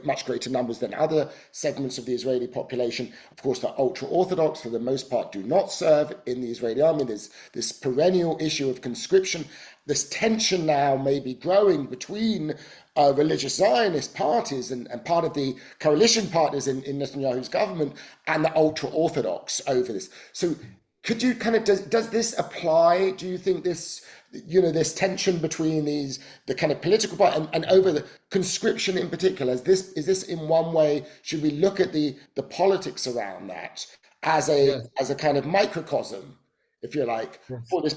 much greater numbers than other segments of the Israeli population. Of course, the ultra-Orthodox, for the most part, do not serve in the Israeli army. There's this perennial issue of conscription. This tension now may be growing between religious Zionist parties and part of the coalition partners in Netanyahu's government and the ultra-Orthodox over this. So could you kind of, does this apply? Do you think this, this tension between the kind of political part and over the conscription in particular, is this in one way, should we look at the politics around that as a kind of microcosm, if you like, for these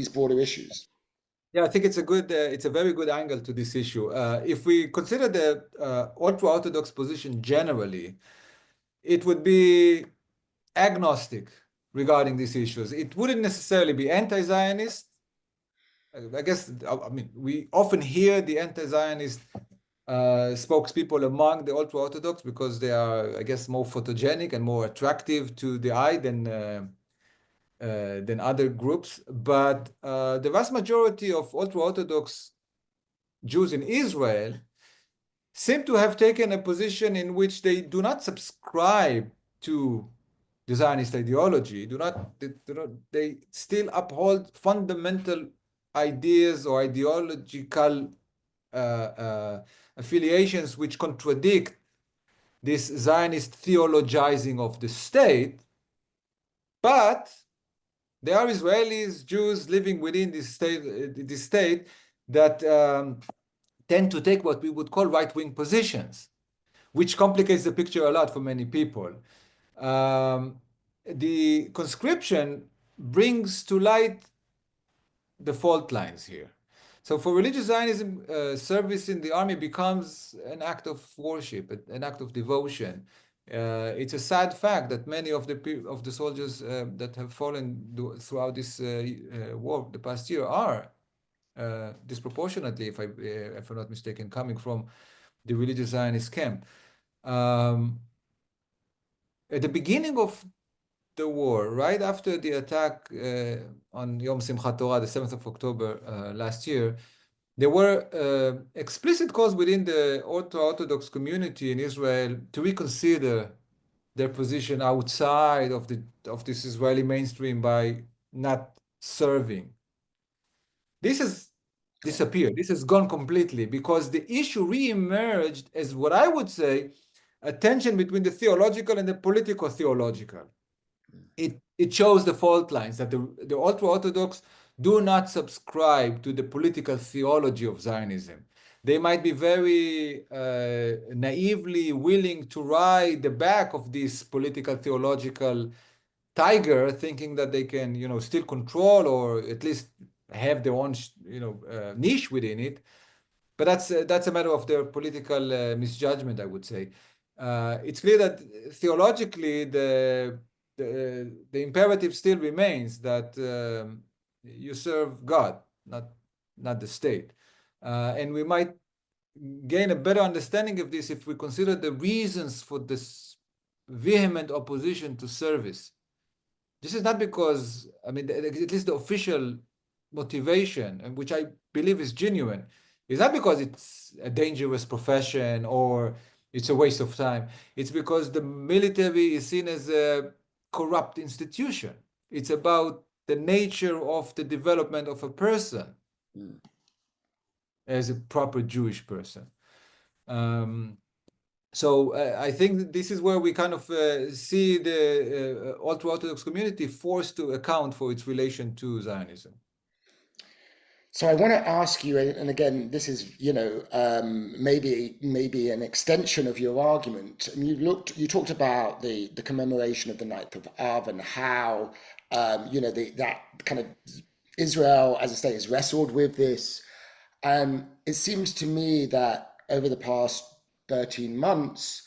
broader issues?
Yeah, I think it's a very good angle to this issue. If we consider the ultra-Orthodox position generally, it would be agnostic regarding these issues. It wouldn't necessarily be anti-Zionist. I guess, we often hear the anti-Zionist spokespeople among the ultra-Orthodox because they are, I guess, more photogenic and more attractive to the eye than other groups. But the vast majority of ultra-Orthodox Jews in Israel seem to have taken a position in which they do not subscribe to the Zionist ideology, they still uphold fundamental ideas or ideological affiliations which contradict this Zionist theologizing of the state. But there are Israelis, Jews living within this state that tend to take what we would call right-wing positions, which complicates the picture a lot for many people. The conscription brings to light the fault lines here. So for religious Zionism, service in the army becomes an act of worship, an act of devotion. It's a sad fact that many of the soldiers that have fallen throughout this war the past year are disproportionately, if I'm not mistaken, coming from the religious Zionist camp. At the beginning of the war, right after the attack on Yom Simchat Torah, the 7th of October last year, there were explicit calls within the Orthodox community in Israel to reconsider their position outside of this Israeli mainstream by not serving. This has disappeared. This has gone completely because the issue re-emerged as what I would say a tension between the theological and the political-theological. It shows the fault lines that the ultra-Orthodox do not subscribe to the political theology of Zionism. They might be very naively willing to ride the back of this political theological tiger, thinking that they can, still control or at least have their own, niche within it. But that's a matter of their political misjudgment, I would say. It's clear that theologically the imperative still remains that you serve God, not the state. And we might gain a better understanding of this if we consider the reasons for this vehement opposition to service. This is not because, I mean, at least the official motivation, and which I believe is genuine, is not because it's a dangerous profession or it's a waste of time. It's because the military is seen as a corrupt institution. It's about the nature of the development of a person as a proper Jewish person. So I think that this is where we kind of see the ultra-Orthodox community forced to account for its relation to Zionism.
So I want to ask you, and again, this is, maybe an extension of your argument. And you talked about the commemoration of the 9th of Av and how, that kind of Israel as a state has wrestled with this. And it seems to me that over the past 13 months,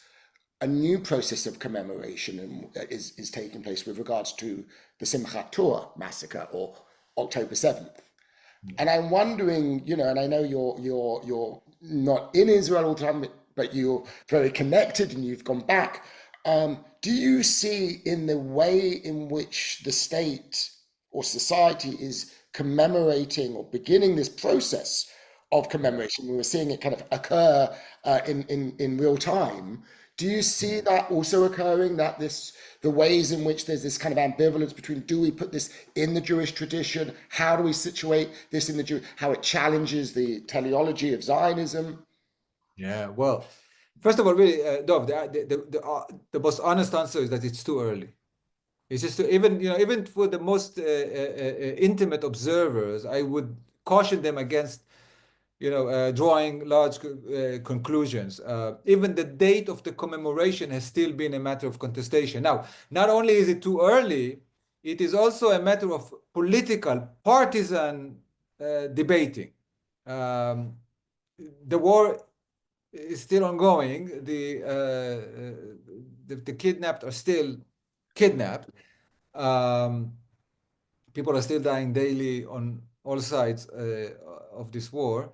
a new process of commemoration is taking place with regards to the Simchat Torah massacre, or October 7th. And I'm wondering, and I know you're not in Israel all the time, but you're very connected and you've gone back. Do you see in the way in which the state or society is commemorating or beginning this process of commemoration, we were seeing it kind of occur in real time. Do you see that also occurring, that the ways in which there's this kind of ambivalence between, do we put this in the Jewish tradition? How do we situate this in the Jewish, how it challenges the teleology of Zionism?
Yeah, well, first of all, really, Dov, the most honest answer is that it's too early. It's just even for the most intimate observers, I would caution them against drawing large conclusions. Even the date of the commemoration has still been a matter of contestation. Now, not only is it too early, it is also a matter of political, partisan debating. The war is still ongoing. The kidnapped are still kidnapped. People are still dying daily on all sides of this war.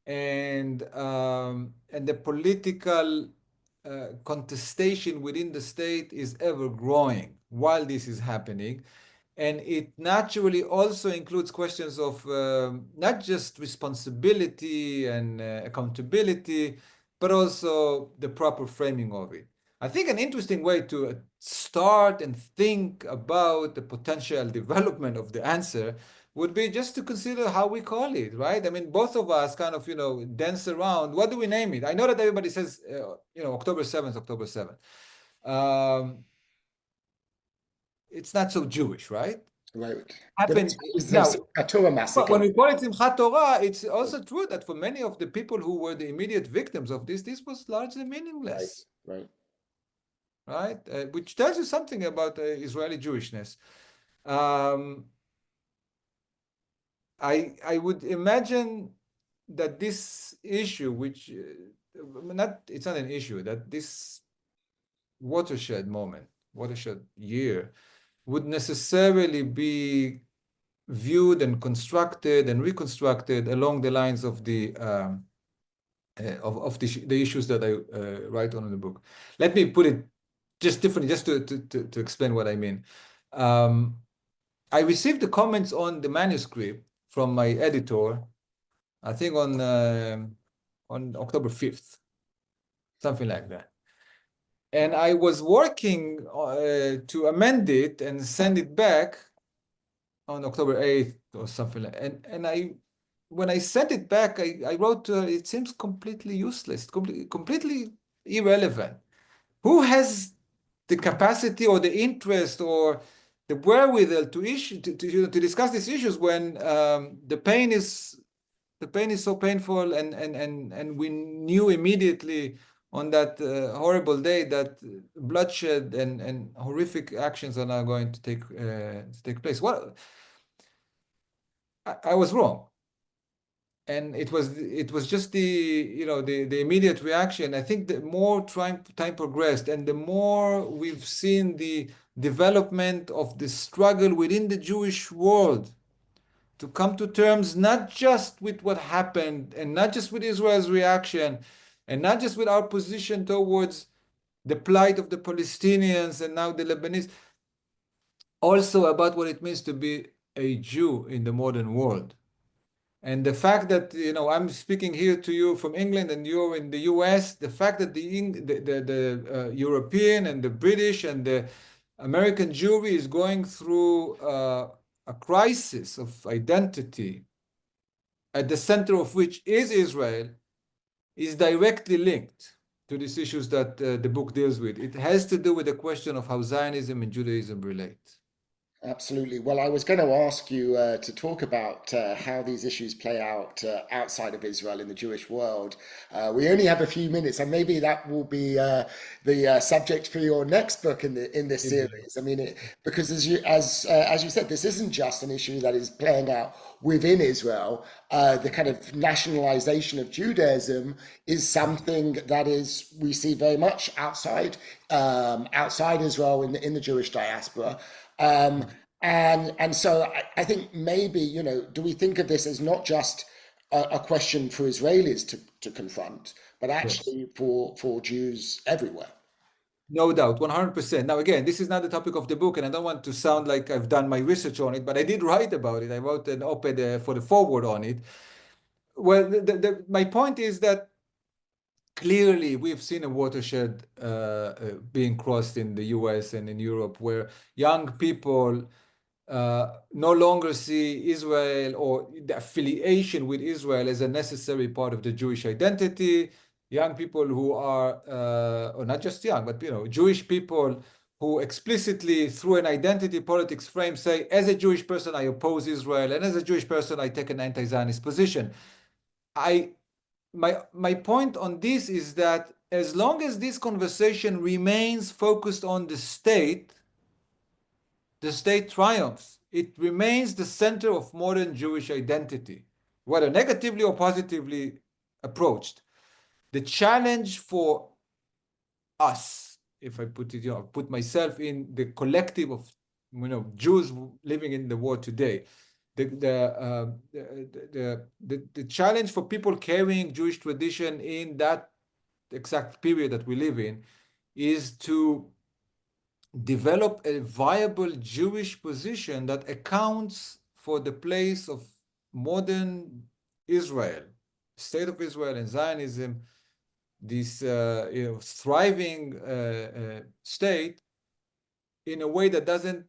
And the political contestation within the state is ever growing while this is happening. And it naturally also includes questions of not just responsibility and accountability, but also the proper framing of it. I think an interesting way to start and think about the potential development of the answer would be just to consider how we call it, right? I mean, both of us kind of, dance around. What do we name it? I know that everybody says, October 7th, October 7th. It's not so Jewish, right?
Right.
Happened
now, a Torah massacre.
When we call it Simchat Torah, it's also true that for many of the people who were the immediate victims of this was largely meaningless. Right? Which tells you something about Israeli Jewishness. I would imagine that this issue, which it's not an issue, that this watershed moment, watershed year, would necessarily be viewed and constructed and reconstructed along the lines of the issues that I write on in the book. Let me put it just differently, just to explain what I mean. I received the comments on the manuscript from my editor, I think on October 5th, something like that. And I was working to amend it and send it back on October 8th or something like that. And when I sent it back, I wrote, it seems completely useless, completely irrelevant. Who has the capacity or the interest or the wherewithal to discuss these issues when the pain is so painful, and we knew immediately on that horrible day that bloodshed and horrific actions are now going to take place. Well, I was wrong, and it was just the immediate reaction. I think the more time progressed, and the more we've seen the development of the struggle within the Jewish world to come to terms not just with what happened and not just with Israel's reaction and not just with our position towards the plight of the Palestinians and now the Lebanese, also about what it means to be a Jew in the modern world. And the fact that, I'm speaking here to you from England and you're in the US, the fact that the European and the British and the American Jewry is going through a crisis of identity, at the center of which is Israel, is directly linked to these issues that the book deals with. It has to do with the question of how Zionism and Judaism relate.
Absolutely. Well, I was going to ask you to talk about how these issues play out outside of Israel in the Jewish world. We only have a few minutes, and maybe that will be the subject for your next book in this series. I mean, because as you said, this isn't just an issue that is playing out within Israel. The kind of nationalization of Judaism is something that we see very much outside Israel in the Jewish diaspora. And so I think maybe, do we think of this as not just a question for Israelis to confront, but actually for Jews everywhere?
No doubt, 100%. Now, again, this is not the topic of the book, and I don't want to sound like I've done my research on it, but I did write about it. I wrote an op-ed for the forward on it. Well, my point is that clearly we've seen a watershed being crossed in the US and in Europe, where young people no longer see Israel or the affiliation with Israel as a necessary part of the Jewish identity. Young people who are, or not just young, but Jewish people who explicitly, through an identity politics frame, say, as a Jewish person, I oppose Israel, and as a Jewish person, I take an anti-Zionist position. My point on this is that as long as this conversation remains focused on the state triumphs. It remains the center of modern Jewish identity, whether negatively or positively approached. The challenge for us, if I put myself in the collective of Jews living in the world today, the challenge for people carrying Jewish tradition in that exact period that we live in is to develop a viable Jewish position that accounts for the place of modern Israel, state of Israel and Zionism, this thriving state, in a way that doesn't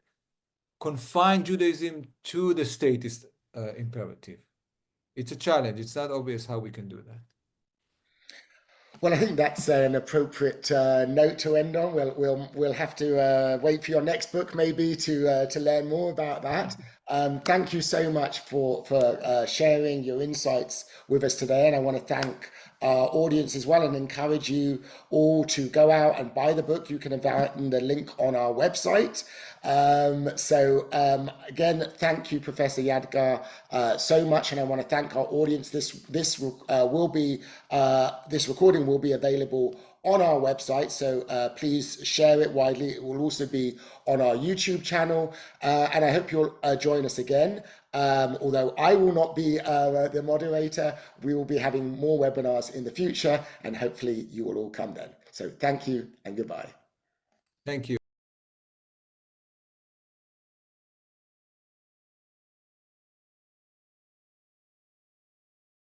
confine Judaism to the statist imperative. It's a challenge. It's not obvious how we can do that.
Well, I think that's an appropriate note to end on. We'll have to wait for your next book, maybe, to learn more about that. Thank you so much for sharing your insights with us today, and I want to thank our audience as well, and encourage you all to go out and buy the book. You can find the link on our website. Again, thank you, Professor Yadgar, so much, and I want to thank our audience. This recording will be available on our website, so please share it widely. It will also be on our YouTube channel, and I hope you'll join us again. Although I will not be the moderator, we will be having more webinars in the future, and hopefully you will all come then. So thank you and goodbye.
Thank you.